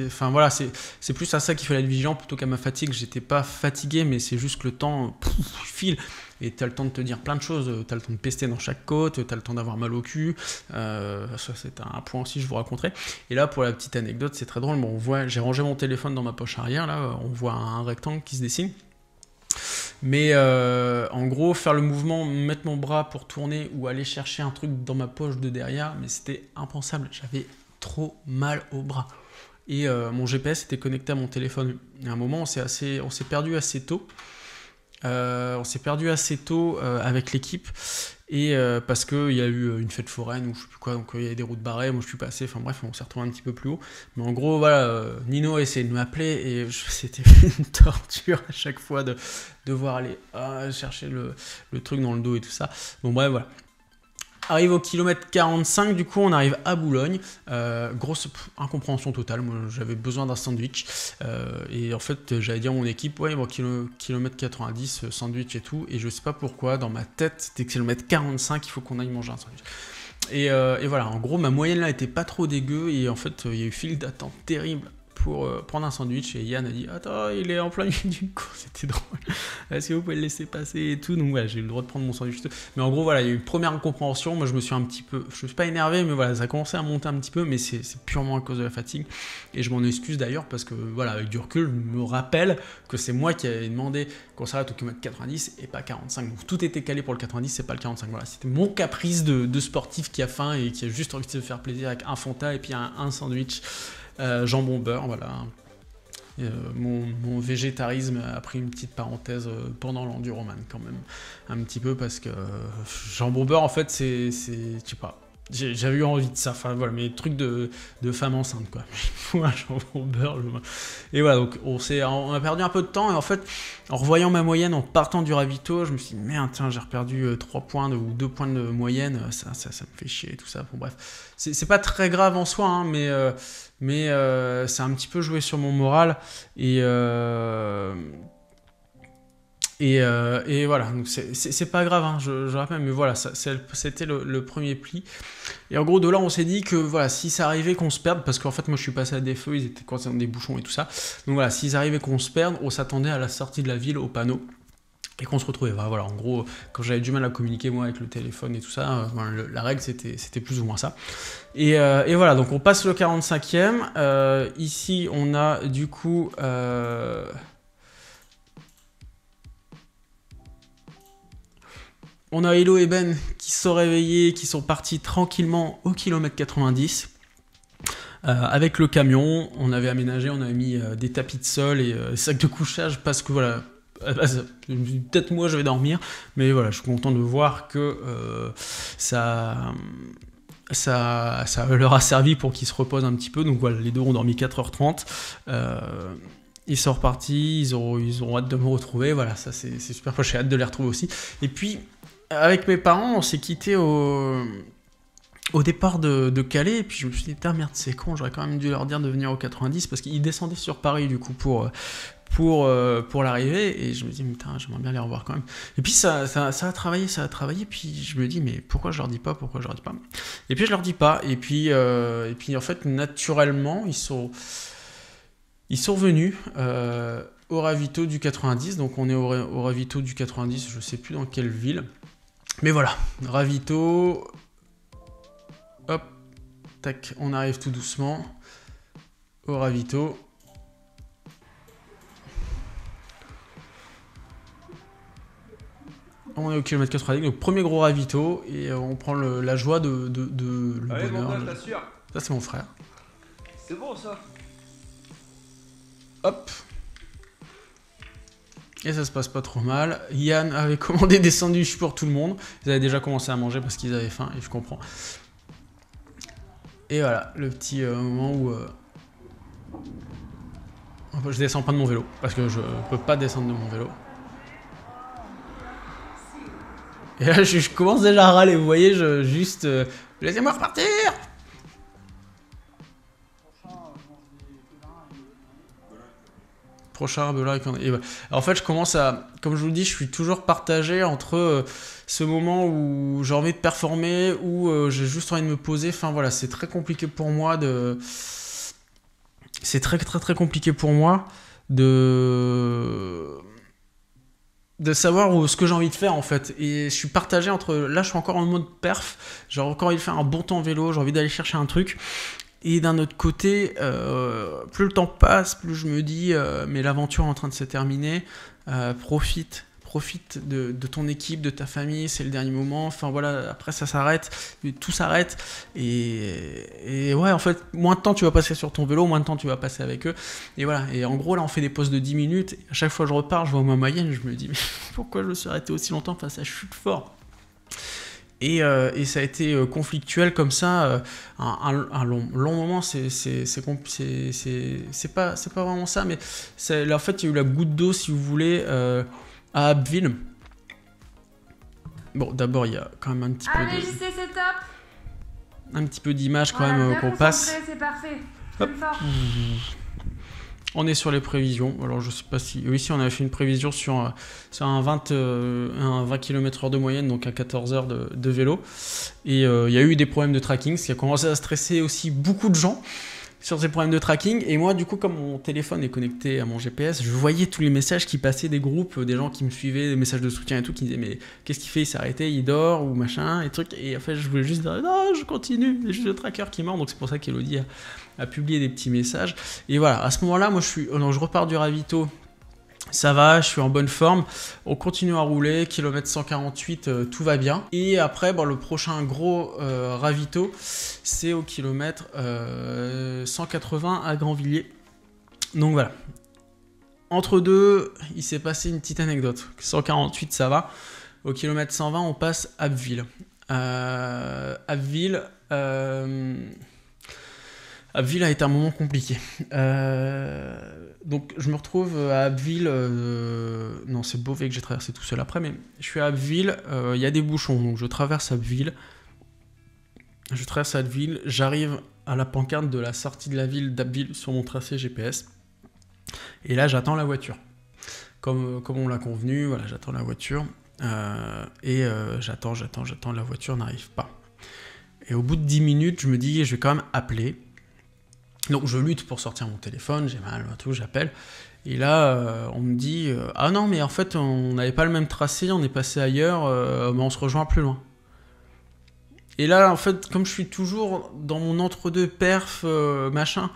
Enfin voilà, c'est plus à ça qu'il fallait être vigilant plutôt qu'à ma fatigue. J'étais pas fatigué, mais c'est juste que le temps file, et t'as le temps de te dire plein de choses, t'as le temps de pester dans chaque côte, t'as le temps d'avoir mal au cul, ça c'est un point aussi je vous raconterai. Et là pour la petite anecdote, c'est très drôle, bon, on voit, j'ai rangé mon téléphone dans ma poche arrière, là on voit un rectangle qui se dessine. Mais en gros, faire le mouvement, mettre mon bras pour tourner ou aller chercher un truc dans ma poche de derrière, mais c'était impensable, j'avais trop mal au bras. Et mon GPS était connecté à mon téléphone. Et à un moment, on s'est perdu assez tôt. Avec l'équipe, et parce qu'il y a eu une fête foraine ou je sais plus quoi, donc il y avait des routes barrées, moi je suis passé, enfin bref, on s'est retrouvé un petit peu plus haut. Mais en gros, voilà, Nino a essayé de m'appeler et c'était une torture à chaque fois de devoir aller chercher le truc dans le dos et tout ça. Bon bref, voilà. Arrive au kilomètre 45, du coup on arrive à Boulogne, grosse incompréhension totale, moi j'avais besoin d'un sandwich, et en fait j'allais dire à mon équipe, ouais bon, kilomètre 90, sandwich et tout, et je sais pas pourquoi, dans ma tête c'était kilomètre 45, il faut qu'on aille manger un sandwich. Et voilà, en gros ma moyenne là était pas trop dégueu, et en fait il y a eu file d'attente terrible pour prendre un sandwich, et Yann a dit attends il est en plein milieu du coup, c'était drôle, est-ce que vous pouvez le laisser passer et tout, donc voilà j'ai eu le droit de prendre mon sandwich, mais en gros voilà il y a eu une première incompréhension, moi je me suis pas énervé, mais voilà ça a commencé à monter un petit peu, mais c'est purement à cause de la fatigue, et je m'en excuse d'ailleurs parce que voilà avec du recul je me rappelle que c'est moi qui avais demandé qu'on s'arrête au kilomètre 90 et pas 45, donc tout était calé pour le 90, c'est pas le 45, voilà c'était mon caprice de sportif qui a faim et qui a juste envie de se faire plaisir avec un Fanta et puis un sandwich. Jambon beurre, voilà. Mon végétarisme a pris une petite parenthèse pendant l'enduroman quand même, un petit peu, parce que jambon beurre en fait c'est je sais pas, j'avais eu envie de ça, enfin voilà, mais truc de femme enceinte quoi. Un jambon beurre, et voilà, donc on a perdu un peu de temps, et en fait en revoyant ma moyenne en partant du ravito, je me suis dit merde tiens j'ai perdu 3 points ou 2 points de moyenne, ça me fait chier et tout ça, bon bref, c'est pas très grave en soi, hein, mais ça a un petit peu joué sur mon moral, et voilà, donc c'est pas grave, hein, je rappelle, mais voilà, c'était le premier pli. Et en gros, de là, on s'est dit que voilà, si ça arrivait qu'on se perde, parce qu'en fait, moi je suis passé à des feux, ils étaient coincés dans des bouchons et tout ça, donc voilà, s'ils arrivaient qu'on se perde, on s'attendait à la sortie de la ville au panneau, et qu'on se retrouvait. Voilà, en gros, quand j'avais du mal à communiquer moi avec le téléphone et tout ça, la règle c'était plus ou moins ça. Et voilà, donc on passe le 45e. Ici, on a du coup. On a Hello et Ben qui se sont réveillés, qui sont partis tranquillement au kilomètre 90. Avec le camion, on avait aménagé, on avait mis des tapis de sol et des sacs de couchage, parce que voilà. Peut-être moi je vais dormir, mais voilà, je suis content de voir que ça leur a servi pour qu'ils se reposent un petit peu. Donc voilà, les deux ont dormi 4h30. Ils sont repartis, ils ont hâte de me retrouver. Voilà, ça c'est super, j'ai hâte de les retrouver aussi. Et puis, avec mes parents, on s'est quittés au départ de Calais, et puis je me suis dit, putain merde, c'est con, j'aurais quand même dû leur dire de venir au 90, parce qu'ils descendaient sur Paris du coup pour l'arrivée, et je me dis putain j'aimerais bien les revoir quand même, et puis ça a travaillé, puis je me dis mais pourquoi je leur dis pas, et puis je leur dis pas, et puis en fait naturellement ils sont venus au ravito du 90, donc on est au ravito du 90, je sais plus dans quelle ville, mais voilà, ravito, hop, tac, on arrive tout doucement au ravito. On est au kilomètre 90, donc premier gros ravito, et on prend la joie le allez, bonheur. mon t'assures. Ça, c'est mon frère. C'est bon, ça. Hop. Et ça se passe pas trop mal. Yann avait commandé des sandwichs pour tout le monde. Ils avaient déjà commencé à manger parce qu'ils avaient faim, et je comprends. Et voilà, le petit moment où... je descends pas de mon vélo, parce que je peux pas descendre de mon vélo. Et là, je commence déjà à râler, vous voyez, juste... laissez-moi repartir. Prochain Bellac. Et voilà. En fait, je commence à... Comme je vous le dis, je suis toujours partagé entre ce moment où j'ai envie de performer, où j'ai juste envie de me poser. Enfin voilà, c'est très compliqué pour moi de... C'est très compliqué pour moi de savoir ce que j'ai envie de faire en fait. Et je suis partagé entre... Là, je suis encore en mode perf. J'ai encore envie de faire un bon temps vélo. J'ai envie d'aller chercher un truc. Et d'un autre côté, plus le temps passe, plus je me dis, mais l'aventure est en train de se terminer, profite de ton équipe, de ta famille, c'est le dernier moment, enfin voilà, après ça s'arrête, tout s'arrête, et ouais, en fait, moins de temps tu vas passer sur ton vélo, moins de temps tu vas passer avec eux, et voilà, et en gros là on fait des pauses de 10 minutes, et à chaque fois que je repars, je vois ma moyenne, je me dis, mais pourquoi je me suis arrêté aussi longtemps, enfin ça chute fort. Et ça a été conflictuel comme ça, un long moment, c'est pas vraiment ça, mais là, en fait il y a eu la goutte d'eau, si vous voulez, à Abbeville. Bon, d'abord il y a quand même un petit Allez, JC, c'est top. Un petit peu d'image quand Voilà, même qu'on passe. C'est parfait. Hop. Plus fort. On est sur les prévisions. Alors je sais pas si... Oui, si on avait fait une prévision sur un 20 km/h de moyenne, donc à 14 heures de vélo. Et il y a eu des problèmes de tracking, ce qui a commencé à stresser aussi beaucoup de gens sur ces problèmes de tracking. Et moi, du coup, comme mon téléphone est connecté à mon GPS, je voyais tous les messages qui passaient des groupes, des gens qui me suivaient, des messages de soutien et tout, qui disaient mais qu'est-ce qu'il fait, il s'est arrêté, il dort ou machin et trucs. Et en fait, je voulais juste dire non, je continue. C'est juste le tracker qui mord. Donc c'est pour ça qu'Elodie a publié des petits messages. Et voilà, à ce moment-là, moi je repars du ravito. Ça va, je suis en bonne forme, on continue à rouler, kilomètre 148, tout va bien. Et après, bon, le prochain gros ravito, c'est au kilomètre 180 à Grandvilliers. Donc voilà. Entre deux, il s'est passé une petite anecdote. 148, ça va. Au kilomètre 120, on passe Abbeville. Abbeville a été un moment compliqué. Donc je me retrouve à Abbeville. Non, c'est Beauvais que j'ai traversé tout seul après, mais je suis à Abbeville. Il y a des bouchons, donc je traverse Abbeville. J'arrive à la pancarte de la sortie de la ville d'Abbeville sur mon tracé GPS. Et là, j'attends la voiture. Comme on l'a convenu, voilà, j'attends la voiture. J'attends, la voiture n'arrive pas. Et au bout de 10 minutes, je me dis, je vais quand même appeler. Donc je lutte pour sortir mon téléphone, j'ai mal, tout, j'appelle. Et là, on me dit, ah non, mais en fait, on n'avait pas le même tracé, on est passé ailleurs, mais on se rejoint plus loin. Et là, en fait, comme je suis toujours dans mon entre-deux perf, machin,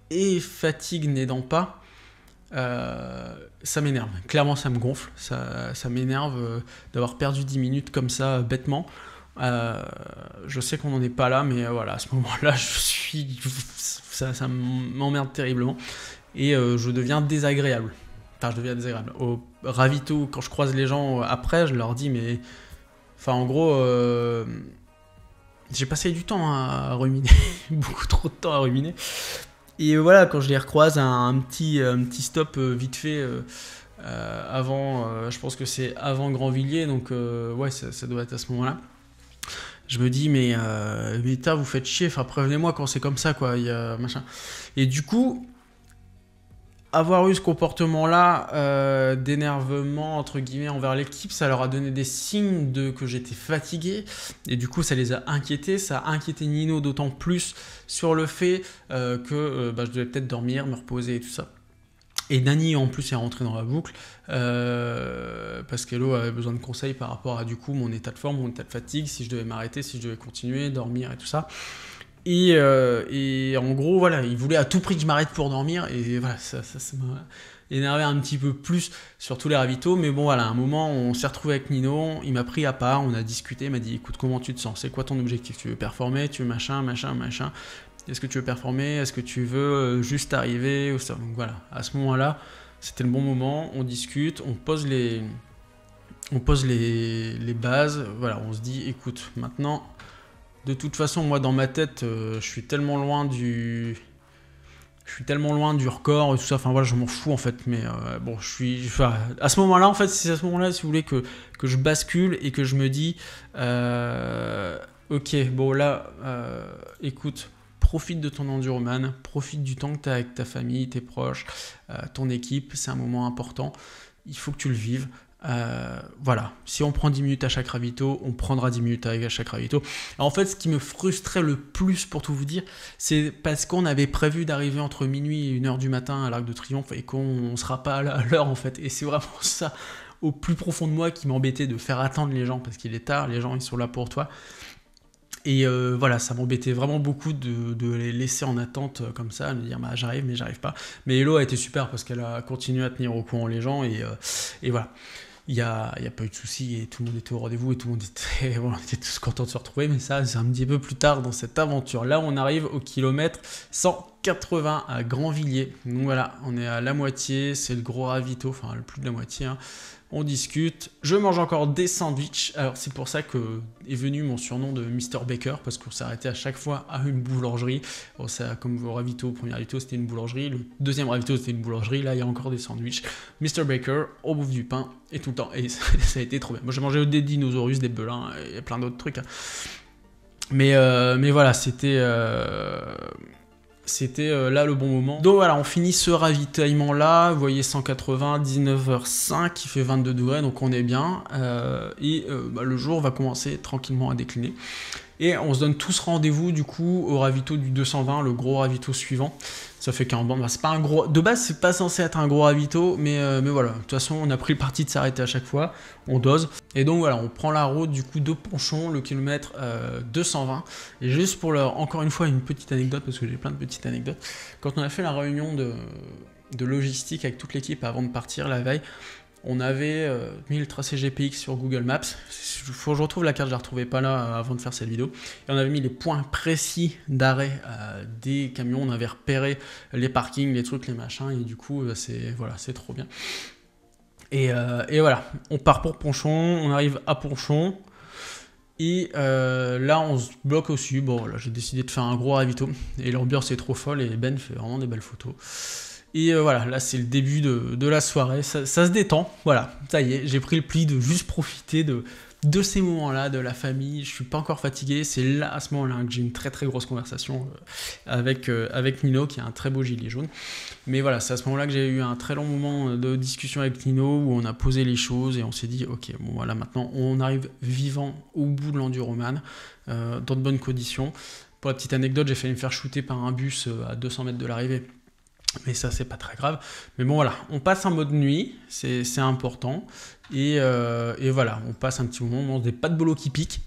et fatigue n'aidant pas, ça m'énerve. Clairement, ça me gonfle, ça m'énerve d'avoir perdu 10 minutes comme ça, bêtement. Je sais qu'on n'en est pas là, mais voilà, à ce moment-là, ça m'emmerde terriblement et je deviens désagréable. Enfin, je deviens désagréable. Au ravito, quand je croise les gens après, je leur dis, mais enfin, en gros, j'ai passé du temps à ruminer, beaucoup trop de temps à ruminer. Et voilà, quand je les recroise, un petit stop vite fait. Avant, je pense que c'est avant Grandvilliers, donc ouais, ça doit être à ce moment-là. Je me dis, mais vous faites chier, enfin prévenez-moi quand c'est comme ça, quoi, machin. Et du coup, avoir eu ce comportement-là d'énervement, entre guillemets, envers l'équipe, ça leur a donné des signes que j'étais fatigué, et du coup, ça les a inquiétés, ça a inquiété Nino d'autant plus sur le fait que je devais peut-être dormir, me reposer et tout ça. Et Nani en plus est rentré dans la boucle parce qu'Hello avait besoin de conseils par rapport à du coup mon état de forme, mon état de fatigue, si je devais m'arrêter, si je devais continuer, dormir et tout ça. Et en gros voilà, il voulait à tout prix que je m'arrête pour dormir et voilà, ça énervé un petit peu plus sur tous les ravitaux, mais bon voilà, à un moment on s'est retrouvé avec Nino, il m'a pris à part, on a discuté, il m'a dit écoute comment tu te sens, c'est quoi ton objectif, tu veux performer, tu veux machin, est-ce que tu veux performer, est-ce que tu veux juste arriver, ou ça. Donc voilà, à ce moment-là, c'était le bon moment, on discute, on pose les bases, voilà, on se dit écoute, maintenant, de toute façon, moi dans ma tête, je suis tellement loin du record et tout ça, enfin voilà, je m'en fous en fait, mais bon, à ce moment-là, en fait, c'est à ce moment-là, si vous voulez, que je bascule et que je me dis, ok, bon là, écoute, profite de ton enduroman, profite du temps que tu as avec ta famille, tes proches, ton équipe, c'est un moment important, il faut que tu le vives. Voilà, si on prend 10 minutes à chaque ravito, on prendra 10 minutes à chaque ravito. En fait, ce qui me frustrait le plus, pour tout vous dire, c'est parce qu'on avait prévu d'arriver entre minuit et 1h du matin à l'Arc de Triomphe et qu'on ne sera pas à l'heure en fait. Et c'est vraiment ça, au plus profond de moi, qui m'embêtait, de faire attendre les gens parce qu'il est tard, les gens ils sont là pour toi. Et voilà, ça m'embêtait vraiment beaucoup de les laisser en attente comme ça, de me dire bah, j'arrive mais j'arrive pas. Mais Hello a été super parce qu'elle a continué à tenir au courant les gens et voilà. Il n'y a pas eu de soucis et tout le monde était au rendez-vous et tout le monde était, on était tous contents de se retrouver, mais ça c'est un petit peu plus tard dans cette aventure. Là on arrive au kilomètre 180 à Grandvilliers, donc voilà, on est à la moitié, c'est le gros ravito, enfin le plus de la moitié, hein. On discute, je mange encore des sandwichs, alors c'est pour ça que est venu mon surnom de Mr Baker, parce qu'on s'est arrêté à chaque fois à une boulangerie. Bon, ça, comme au ravito, au premier ravito c'était une boulangerie, le deuxième ravito c'était une boulangerie, là il y a encore des sandwichs. Mr Baker, on bouffe du pain et tout le temps, et ça a été trop bien. Moi j'ai mangé des dinosaures, des belins et plein d'autres trucs, hein. Mais voilà, c'était là le bon moment. Donc voilà, on finit ce ravitaillement là, vous voyez 180, 19h05, il fait 22 degrés, donc on est bien. Le jour va commencer tranquillement à décliner. Et on se donne tous rendez-vous du coup au ravito du 220, le gros ravito suivant. Ça fait 40 bornes, c'est pas un gros... De base c'est pas censé être un gros ravito, mais voilà, de toute façon on a pris le parti de s'arrêter à chaque fois, on dose. Et donc voilà, on prend la route du coup de Ponchon, le kilomètre 220. Et juste pour encore une fois une petite anecdote, parce que j'ai plein de petites anecdotes. Quand on a fait la réunion de logistique avec toute l'équipe avant de partir la veille, on avait mis le tracé GPX sur Google Maps. Il faut que je retrouve la carte, je ne la retrouvais pas là avant de faire cette vidéo. Et on avait mis les points précis d'arrêt des camions. On avait repéré les parkings, les trucs, les machins. Et du coup, c'est trop bien. Et voilà, on part pour Ponchon. On arrive à Ponchon. Et là, on se bloque aussi. Bon, là, j'ai décidé de faire un gros ravito. Et l'ambiance est trop folle. Et Ben fait vraiment des belles photos. Et voilà, là c'est le début de la soirée, ça se détend, voilà, ça y est, j'ai pris le pli de juste profiter de ces moments-là, de la famille, je suis pas encore fatigué, c'est là, à ce moment-là, que j'ai une très très grosse conversation avec Nino, qui a un très beau gilet jaune. Mais voilà, c'est à ce moment-là que j'ai eu un très long moment de discussion avec Nino, où on a posé les choses et on s'est dit, ok, bon voilà, maintenant on arrive vivant au bout de l'enduroman, dans de bonnes conditions. Pour la petite anecdote, j'ai failli me faire shooter par un bus à 200 mètres de l'arrivée. Mais ça, c'est pas très grave. Mais bon, voilà, on passe en mode nuit, c'est important. Et voilà, on passe un petit moment, on mange des pâtes bolo qui piquent.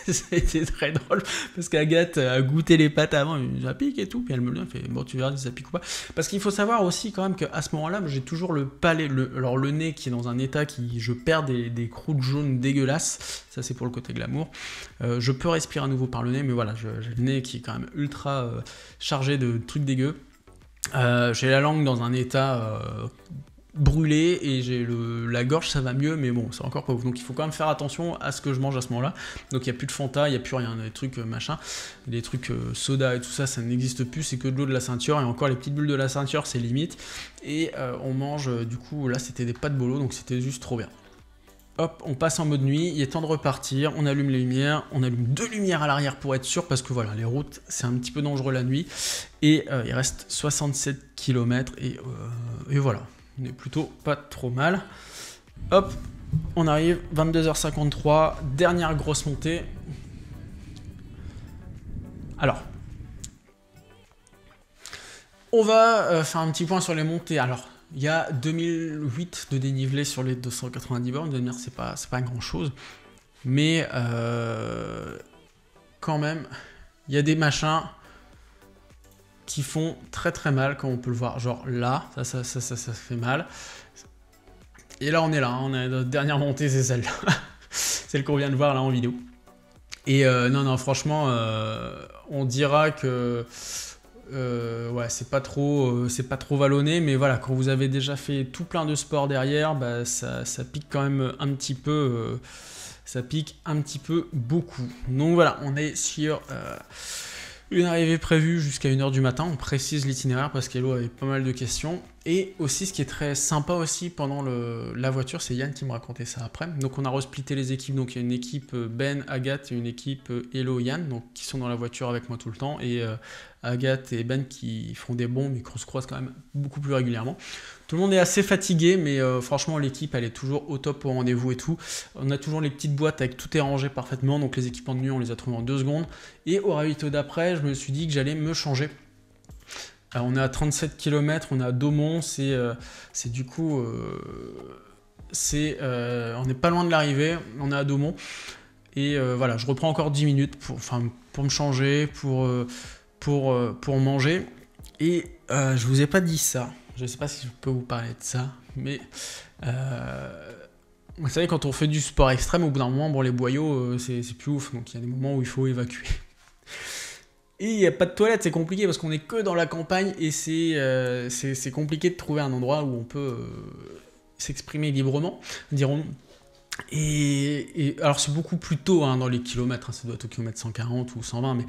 Ça a été très drôle, parce qu'Agathe a goûté les pâtes avant, elle me dit, ça pique et tout, puis elle me le dit, elle fait, bon, tu verras si ça pique ou pas. Parce qu'il faut savoir aussi quand même qu'à ce moment-là, j'ai toujours le palais, le nez qui est dans un état je perds des croûtes jaunes dégueulasses, ça c'est pour le côté glamour. Je peux respirer à nouveau par le nez, mais voilà, j'ai le nez qui est quand même ultra chargé de trucs dégueux. J'ai la langue dans un état brûlé et j'ai la gorge, ça va mieux, mais bon, c'est encore pas ouf. Donc il faut quand même faire attention à ce que je mange à ce moment-là. Donc il n'y a plus de Fanta, il n'y a plus rien, des trucs machin, des trucs soda et tout ça, ça n'existe plus, c'est que de l'eau de la ceinture. Et encore les petites bulles de la ceinture, c'est limite. Et on mange, du coup, là c'était des pâtes bolo, donc c'était juste trop bien. Hop, on passe en mode nuit, il est temps de repartir, on allume les lumières, on allume 2 lumières à l'arrière pour être sûr, parce que voilà, les routes, c'est un petit peu dangereux la nuit, et il reste 67 km, et voilà, on est plutôt pas trop mal. Hop, on arrive, 22h53, dernière grosse montée. Alors, on va faire un petit point sur les montées. Alors, il y a 2008 de dénivelé sur les 290 bornes, vous allez me dire c'est pas grand chose, mais quand même, il y a des machins qui font très très mal, comme on peut le voir. Genre là, ça fait mal. Et là, on est là, hein, on a notre dernière montée, c'est celle-là. Celle qu'on vient de voir là en vidéo. Et non, franchement, on dira que ouais, c'est pas trop vallonné, mais voilà, quand vous avez déjà fait tout plein de sport derrière, bah, ça pique quand même un petit peu, ça pique un petit peu beaucoup. Donc voilà, on est sur une arrivée prévue jusqu'à 1h du matin. On précise l'itinéraire parce qu'Hello avait pas mal de questions. Et aussi, ce qui est très sympa aussi pendant la voiture, c'est Yann qui me racontait ça après. Donc on a resplitté les équipes. Donc il y a une équipe Ben, Agathe et une équipe Hello, Yann, donc qui sont dans la voiture avec moi tout le temps. Et Agathe et Ben qui font des bombes et cross quand même beaucoup plus régulièrement. Tout le monde est assez fatigué, mais franchement l'équipe elle est toujours au top au rendez-vous et tout. On a toujours les petites boîtes avec tout est rangé parfaitement, donc les équipements de nuit on les a trouvés en 2 secondes. Et au ravito d'après, je me suis dit que j'allais me changer. On est à 37 km, on est à Daumont, c'est du coup, on n'est pas loin de l'arrivée, on est à Daumont. Et voilà, je reprends encore 10 minutes pour me changer, pour manger. Et je vous ai pas dit ça, je sais pas si je peux vous parler de ça, mais vous savez, quand on fait du sport extrême, au bout d'un moment, bon, les boyaux, c'est plus ouf, donc il y a des moments où il faut évacuer. Et il n'y a pas de toilette, c'est compliqué parce qu'on est que dans la campagne et c'est compliqué de trouver un endroit où on peut s'exprimer librement, dirons-nous. Et alors c'est beaucoup plus tôt hein, dans les kilomètres, hein, ça doit être au kilomètre 140 ou 120, mais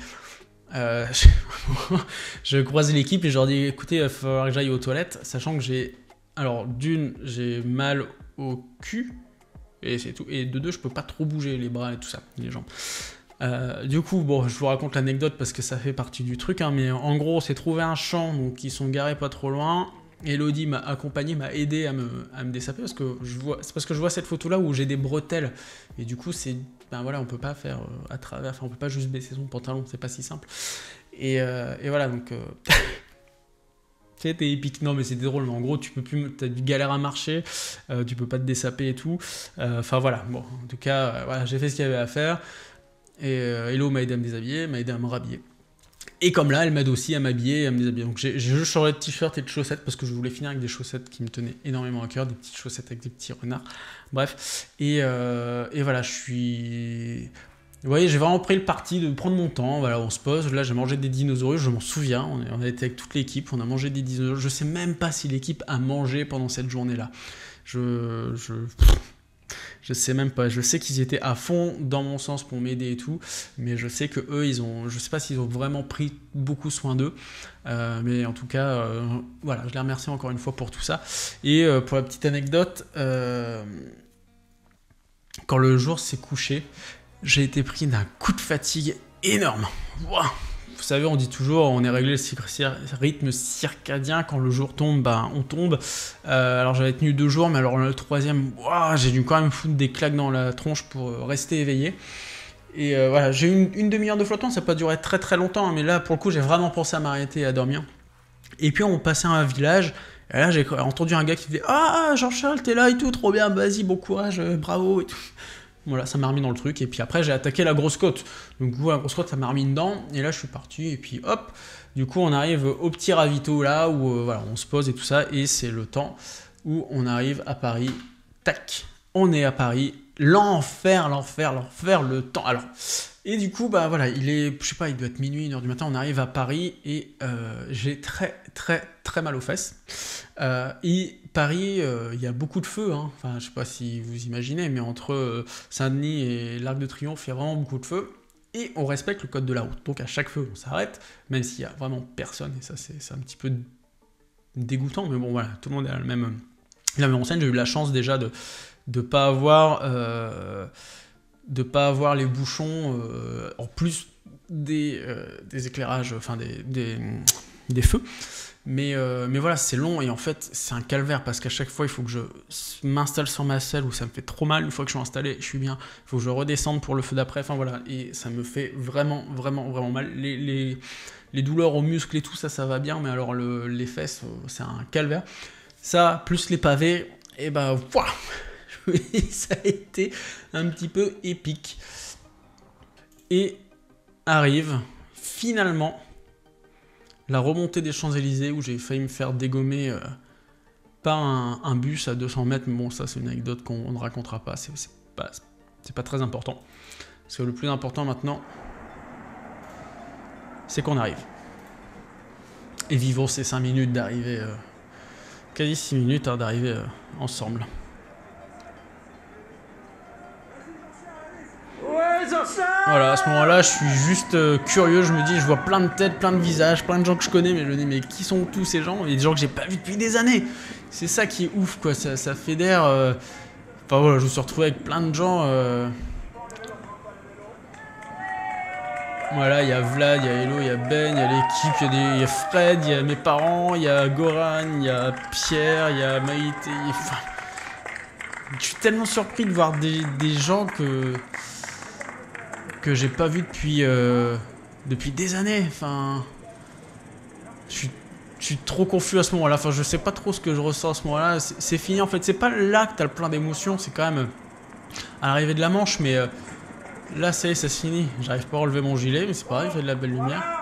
je croise l'équipe et je leur dis écoutez, il va falloir que j'aille aux toilettes, sachant que j'ai mal au cul et c'est tout, et de deux je peux pas trop bouger les bras et tout ça, les jambes. Du coup, bon, je vous raconte l'anecdote parce que ça fait partie du truc, hein, mais en gros, on s'est trouvé un champ, donc ils sont garés pas trop loin. Elodie m'a accompagné, m'a aidé à me dessaper parce que c'est parce que je vois cette photo là où j'ai des bretelles et du coup ben voilà, on peut pas faire à travers, enfin on peut pas juste baisser son pantalon, c'est pas si simple. Et voilà donc. C'était épique, non mais c'était drôle, mais en gros t'as du galère à marcher, tu peux pas te dessaper et tout. Enfin voilà, bon, en tout cas, voilà, j'ai fait ce qu'il y avait à faire. Et Hello m'a aidé à me déshabiller, m'a aidé à me rhabiller. Et comme là, elle m'aide aussi à m'habiller et à me déshabiller. Donc j'ai juste changé de t-shirt et de chaussettes parce que je voulais finir avec des chaussettes qui me tenaient énormément à cœur, des petites chaussettes avec des petits renards. Bref, et voilà, vous voyez, j'ai vraiment pris le parti de prendre mon temps. Voilà, on se pose. Là, j'ai mangé des dinosaures, je m'en souviens. On a été avec toute l'équipe, on a mangé des dinosaures. Je sais même pas si l'équipe a mangé pendant cette journée-là. Je sais même pas, je sais qu'ils étaient à fond dans mon sens pour m'aider et tout, mais je sais que eux, je sais pas s'ils ont vraiment pris beaucoup soin d'eux, mais en tout cas, voilà, je les remercie encore une fois pour tout ça. Et pour la petite anecdote, quand le jour s'est couché, j'ai été pris d'un coup de fatigue énorme. Wow. Vous savez, on dit toujours, on est réglé le rythme circadien, quand le jour tombe, bah, on tombe. Alors j'avais tenu 2 jours, mais alors le 3e, wow, j'ai dû quand même foutre des claques dans la tronche pour rester éveillé. Et voilà, j'ai eu une demi-heure de flottement, ça n'a pas duré très très longtemps, hein, mais là pour le coup j'ai vraiment pensé à m'arrêter et à dormir. Et puis on passait à un village, et là j'ai entendu un gars qui disait « Ah Jean-Charles, t'es là et tout, trop bien, vas-y, bon courage, bravo » et tout. Voilà, ça m'a remis dans le truc, et puis après j'ai attaqué la grosse côte. Donc la grosse côte ça m'a remis dedans, et là je suis parti, et puis hop, du coup on arrive au petit ravito là, où voilà, on se pose et tout ça, et c'est le temps où on arrive à Paris, tac, on est à Paris, l'enfer, le temps. Alors, et du coup, bah voilà, il est, je sais pas, il doit être minuit, 1h du matin, on arrive à Paris, et j'ai très mal aux fesses. Et Paris, il y a beaucoup de feu, hein. Enfin, je sais pas si vous imaginez, mais entre Saint-Denis et l'Arc de Triomphe, il y a vraiment beaucoup de feu. Et on respecte le code de la route. Donc à chaque feu, on s'arrête, même s'il y a vraiment personne. Et ça, c'est un petit peu dégoûtant, mais bon, voilà, tout le monde est à la même enseigne. J'ai eu la chance déjà de pas avoir les bouchons en plus des éclairages, enfin des feux. Mais voilà, c'est long et en fait c'est un calvaire parce qu'à chaque fois il faut que je m'installe sur ma selle où ça me fait trop mal. Une fois que je suis installé, je suis bien. Il faut que je redescende pour le feu d'après. Enfin voilà, et ça me fait vraiment mal. Les douleurs aux muscles et tout ça, ça va bien, mais alors les fesses, c'est un calvaire. Ça, plus les pavés, et bah waouh, ça a été un petit peu épique. Et arrive finalement la remontée des Champs-Élysées où j'ai failli me faire dégommer par un bus à 200 mètres. Mais bon, ça c'est une anecdote qu'on ne racontera pas, c'est pas très important. Parce que le plus important maintenant, c'est qu'on arrive. Et vivons ces 5 minutes d'arriver, quasi 6 minutes hein, d'arriver ensemble. Voilà, à ce moment-là, je suis juste curieux, je me dis, je vois plein de têtes, plein de visages, plein de gens que je connais, mais je me dis, mais qui sont tous ces gens? Et des gens que j'ai pas vus depuis des années. C'est ça qui est ouf, quoi, ça fédère. Enfin voilà, je me suis retrouvé avec plein de gens. Voilà, il y a Vlad, il y a Hello, il y a Ben, il y a l'équipe, il y a Fred, il y a mes parents, il y a Goran, il y a Pierre, il y a Maïté. Enfin, je suis tellement surpris de voir des gens que j'ai pas vu depuis des années. Enfin, je suis trop confus à ce moment-là. Enfin, je sais pas trop ce que je ressens à ce moment-là. C'est fini en fait. C'est pas là que t'as le plein d'émotions. C'est quand même à l'arrivée de la Manche, mais là, ça y est, ça se finit. J'arrive pas à relever mon gilet, mais c'est pas grave, il fait de la belle lumière.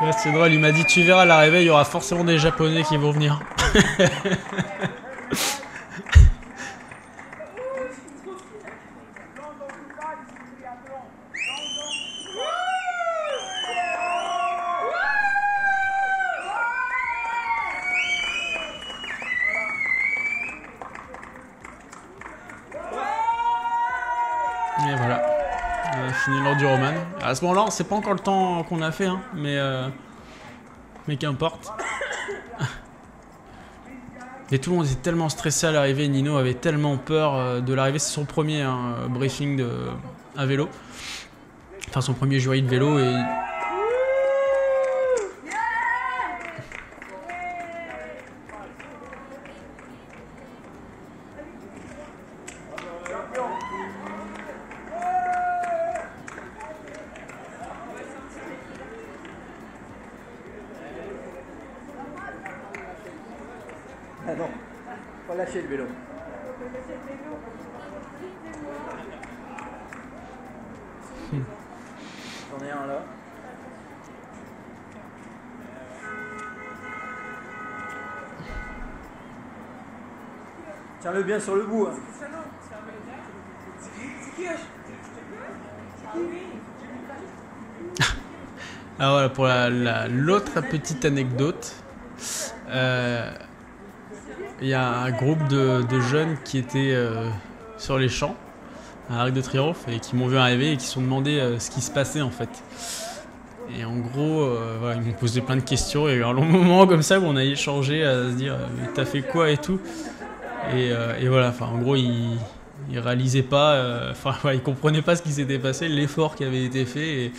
Ouais, c'est drôle, il m'a dit tu verras à l'arrivée, il y aura forcément des Japonais qui vont venir. Et voilà, on a fini l'enduroman. À ce moment-là, c'est pas encore le temps qu'on a fait, hein, mais qu'importe. Et tout le monde était tellement stressé à l'arrivée, Nino avait tellement peur de l'arrivée. C'est son premier briefing à vélo. Enfin, son premier jury de vélo et... Ah non, faut lâcher le vélo. J'en ai un là. Tiens-le bien sur le bout. Hein. Alors voilà, pour l'autre petite anecdote, il y a un groupe de jeunes qui étaient sur les champs à l'Arc de Triomphe et qui m'ont vu arriver et qui se sont demandé ce qui se passait en fait. Et en gros, voilà, ils m'ont posé plein de questions et il y a eu un long moment comme ça où on a échangé à se dire mais t'as fait quoi et tout. Et voilà, enfin en gros ils réalisaient pas, ils comprenaient pas ce qui s'était passé, l'effort qui avait été fait. Et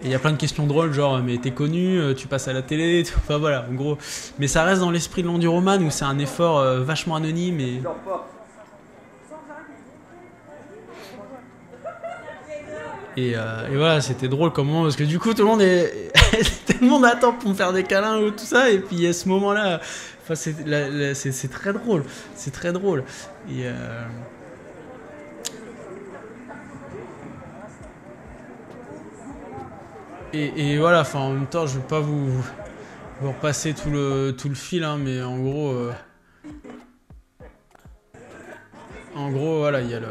il y a plein de questions drôles, genre mais t'es connu, tu passes à la télé, tout. Enfin voilà, en gros. Mais ça reste dans l'esprit de l'enduroman où c'est un effort vachement anonyme et... Et voilà, c'était drôle comme moment parce que du coup tout le monde attend pour me faire des câlins ou tout ça et puis à ce moment-là, enfin c'est très drôle, c'est très drôle. Et voilà, enfin en même temps, je vais pas vous repasser tout le fil, hein, mais en gros, voilà, il y a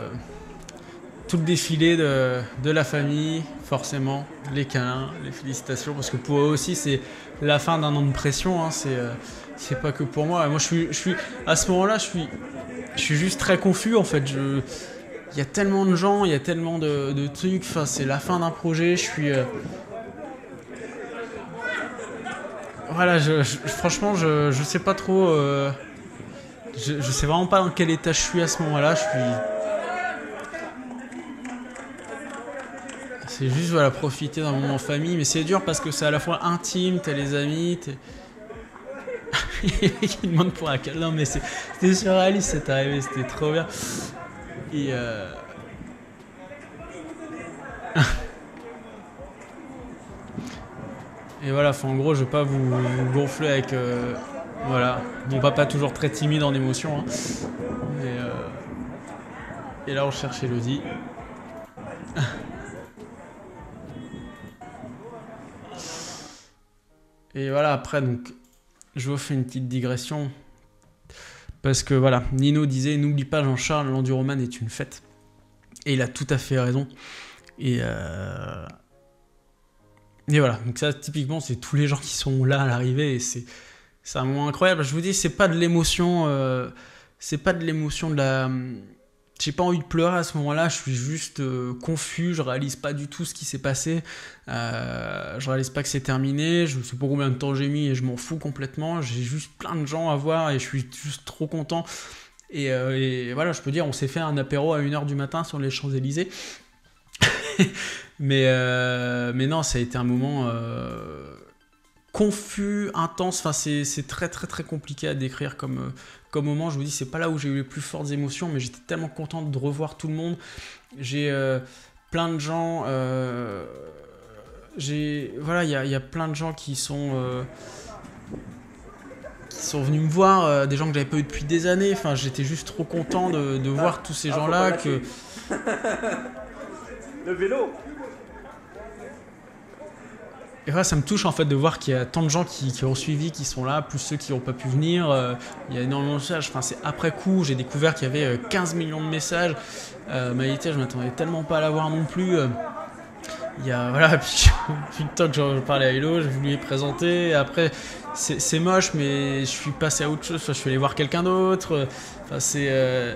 tout le défilé de la famille, forcément, les câlins, les félicitations, parce que pour eux aussi, c'est la fin d'un an de pression, hein, c'est pas que pour moi. Et moi, je suis à ce moment-là, je suis juste très confus, en fait. Il y a tellement de gens, il y a tellement de trucs, enfin, c'est la fin d'un projet, je suis... Voilà, franchement, je sais pas trop... je sais vraiment pas dans quel état je suis à ce moment-là, C'est juste, voilà, profiter d'un moment en famille, mais c'est dur parce que c'est à la fois intime, t'as les amis, qui demande pour un câlin. Non, mais c'était surréaliste, c'est arrivé, c'était trop bien. Et et voilà, en gros, je vais pas vous gonfler avec voilà, mon papa toujours très timide en émotion. Hein. Et là, on cherche Elodie. Et voilà, après, donc, je vous fais une petite digression. Parce que voilà, Nino disait, n'oublie pas Jean-Charles, l'enduroman est une fête. Et il a tout à fait raison. Et voilà, donc ça, typiquement, c'est tous les gens qui sont là à l'arrivée. Et c'est un moment incroyable. Je vous dis, c'est pas de l'émotion. C'est pas de l'émotion de la. J'ai pas envie de pleurer à ce moment-là, je suis juste confus, je réalise pas du tout ce qui s'est passé, je réalise pas que c'est terminé, je sais pas combien de temps j'ai mis et je m'en fous complètement, j'ai juste plein de gens à voir et je suis juste trop content. Et voilà, je peux dire, on s'est fait un apéro à 1h du matin sur les Champs-Élysées. mais non, ça a été un moment confus, intense, enfin c'est très très très compliqué à décrire comme moment. Je vous dis, c'est pas là où j'ai eu les plus fortes émotions, mais j'étais tellement content de revoir tout le monde. J'ai plein de gens, voilà, il y a plein de gens qui sont venus me voir, des gens que j'avais pas eu depuis des années. Enfin, j'étais juste trop content de voir tous ces gens-là que. Le vélo. Et voilà, ça me touche en fait de voir qu'il y a tant de gens qui ont suivi, qui sont là, plus ceux qui n'ont pas pu venir. Il y a énormément de messages. Enfin, c'est après coup, j'ai découvert qu'il y avait 15 millions de messages. Maïté, je m'attendais tellement pas à l'avoir non plus. Il y a, voilà, puis le temps que je parlais à Hello, j'ai voulu les présenter. Après, c'est moche, mais je suis passé à autre chose. Enfin, je suis allé voir quelqu'un d'autre. Enfin, c'est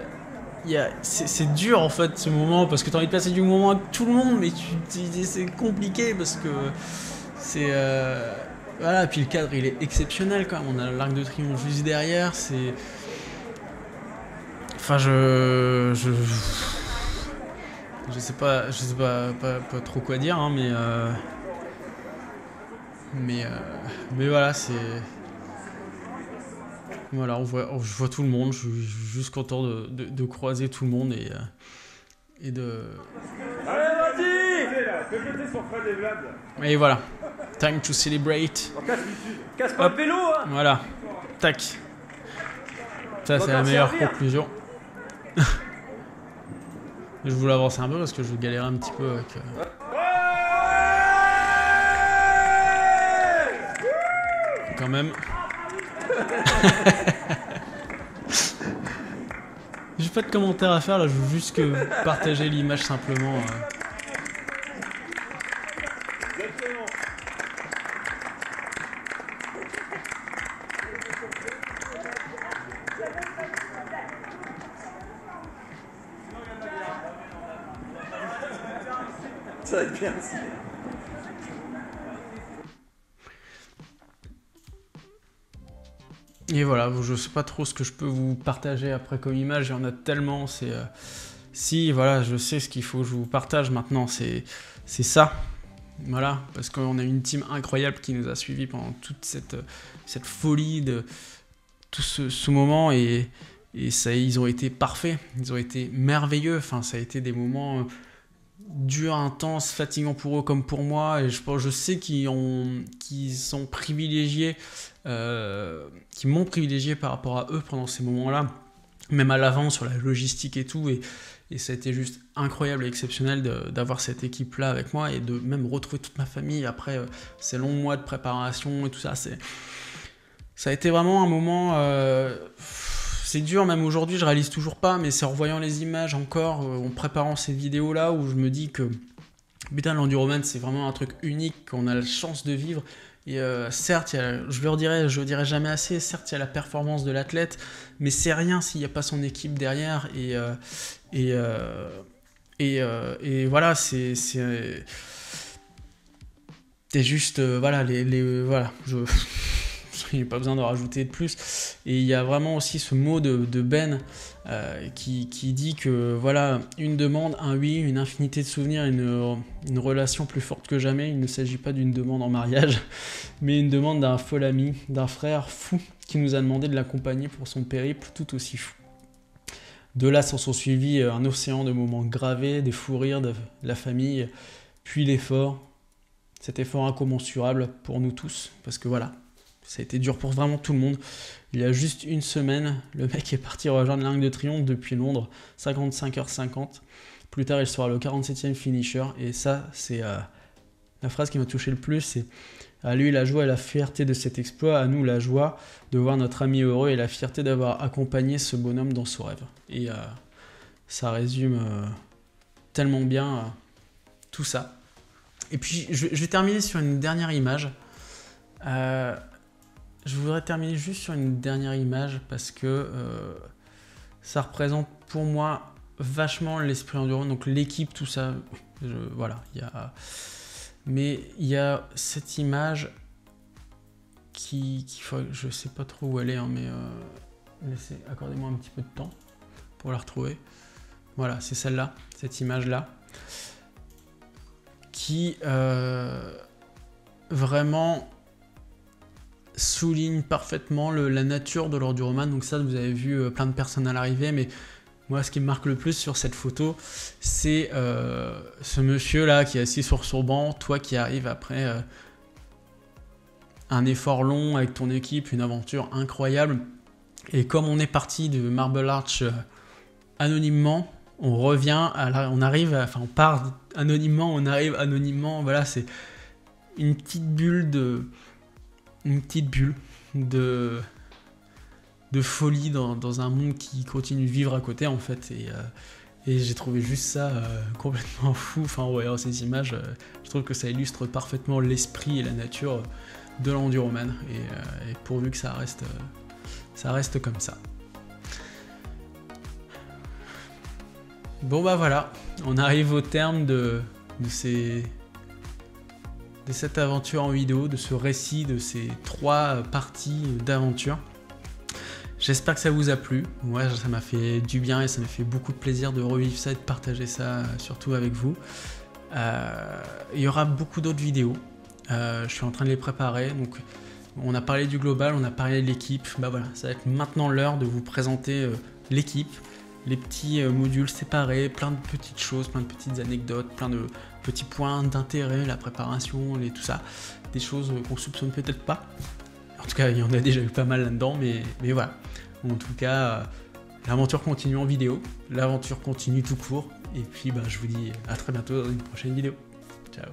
dur en fait ce moment, parce que tu as envie de passer du moment avec tout le monde, mais c'est compliqué parce que. C'est voilà, puis le cadre il est exceptionnel quand même. On a l'Arc de Triomphe juste derrière. C'est. Enfin, je sais pas trop quoi dire, hein, mais voilà, c'est. Voilà, je vois tout le monde. Je suis juste content de croiser tout le monde et de. Allez, vas-y! Et voilà. Time to celebrate. Casse pas le vélo, hein! Voilà. Tac. Ça, c'est la meilleure conclusion. Je voulais avancer un peu parce que je galérais un petit peu avec. Quand même. J'ai pas de commentaires à faire là, je veux juste que partager l'image simplement. Ça va être bien aussi. Et voilà, je sais pas trop ce que je peux vous partager après comme image, il y en a tellement, si, voilà, je sais ce qu'il faut que je vous partage maintenant, c'est ça. Voilà, parce qu'on a une team incroyable qui nous a suivis pendant toute cette folie de tout ce moment, et ça, ils ont été parfaits, ils ont été merveilleux, enfin ça a été des moments durs, intenses, fatigants pour eux comme pour moi, et je sais qu'ils sont privilégiés, qui m'ont privilégié par rapport à eux pendant ces moments-là, même à l'avant sur la logistique et tout, et ça a été juste incroyable et exceptionnel d'avoir cette équipe-là avec moi et de même retrouver toute ma famille après ces longs mois de préparation et tout ça. Ça a été vraiment un moment. C'est dur, même aujourd'hui, je réalise toujours pas, mais c'est en revoyant les images encore, en préparant ces vidéos-là, où je me dis que putain, l'enduroman, c'est vraiment un truc unique qu'on a la chance de vivre. Et certes, je le dirai jamais assez, certes, il y a la performance de l'athlète, mais c'est rien s'il n'y a pas son équipe derrière. Et voilà, c'est juste, voilà, voilà, il n'y a pas besoin de rajouter de plus. Et il y a vraiment aussi ce mot de Ben qui dit que voilà, une demande, un oui, une infinité de souvenirs, une relation plus forte que jamais. Il ne s'agit pas d'une demande en mariage, mais une demande d'un fol ami, d'un frère fou qui nous a demandé de l'accompagner pour son périple tout aussi fou. De là s'en sont suivis un océan de moments gravés, des fous rires de la famille, puis l'effort. Cet effort incommensurable pour nous tous, parce que voilà, ça a été dur pour vraiment tout le monde. Il y a juste une semaine, le mec est parti rejoindre l'Arc de Triomphe depuis Londres, 55h50. Plus tard, il sera le 47e finisher, et ça, c'est la phrase qui m'a touché le plus, c'est à lui la joie et la fierté de cet exploit, à nous la joie de voir notre ami heureux et la fierté d'avoir accompagné ce bonhomme dans son rêve. Et ça résume tellement bien tout ça. Et puis, je vais terminer sur une dernière image. Je voudrais terminer juste sur une dernière image parce que ça représente pour moi vachement l'esprit enduro, donc l'équipe, tout ça. Voilà, mais il y a cette image qui je sais pas trop où elle est, hein, mais accordez-moi un petit peu de temps pour la retrouver. Voilà, c'est celle-là, cette image-là. Qui vraiment souligne parfaitement la nature de l'enduroman. Donc ça, vous avez vu plein de personnes à l'arrivée, mais moi, ce qui me marque le plus sur cette photo, c'est ce monsieur-là qui est assis sur son banc, toi qui arrives après un effort long avec ton équipe, une aventure incroyable. Et comme on est parti de Marble Arch anonymement, on revient, on part anonymement, on arrive anonymement. Voilà, c'est une petite bulle de folie dans un monde qui continue de vivre à côté en fait. Et j'ai trouvé juste ça complètement fou. Enfin, en voyant ces images, je trouve que ça illustre parfaitement l'esprit et la nature de l'enduroman. Et pourvu que ça reste comme ça. Bon bah voilà, on arrive au terme de cette aventure en vidéo, de ce récit, de ces 3 parties d'aventure. J'espère que ça vous a plu. Moi, ça m'a fait du bien et ça m'a fait beaucoup de plaisir de revivre ça et de partager ça, surtout avec vous. Il y aura beaucoup d'autres vidéos. Je suis en train de les préparer. Donc, on a parlé du global, on a parlé de l'équipe. Bah voilà, ça va être maintenant l'heure de vous présenter l'équipe. Les petits modules séparés, plein de petites choses, plein de petites anecdotes, plein de petits points d'intérêt, la préparation, tout ça. Des choses qu'on soupçonne peut-être pas. En tout cas, il y en a déjà eu pas mal là-dedans, mais voilà. En tout cas, l'aventure continue en vidéo, l'aventure continue tout court. Et puis, je vous dis à très bientôt dans une prochaine vidéo. Ciao.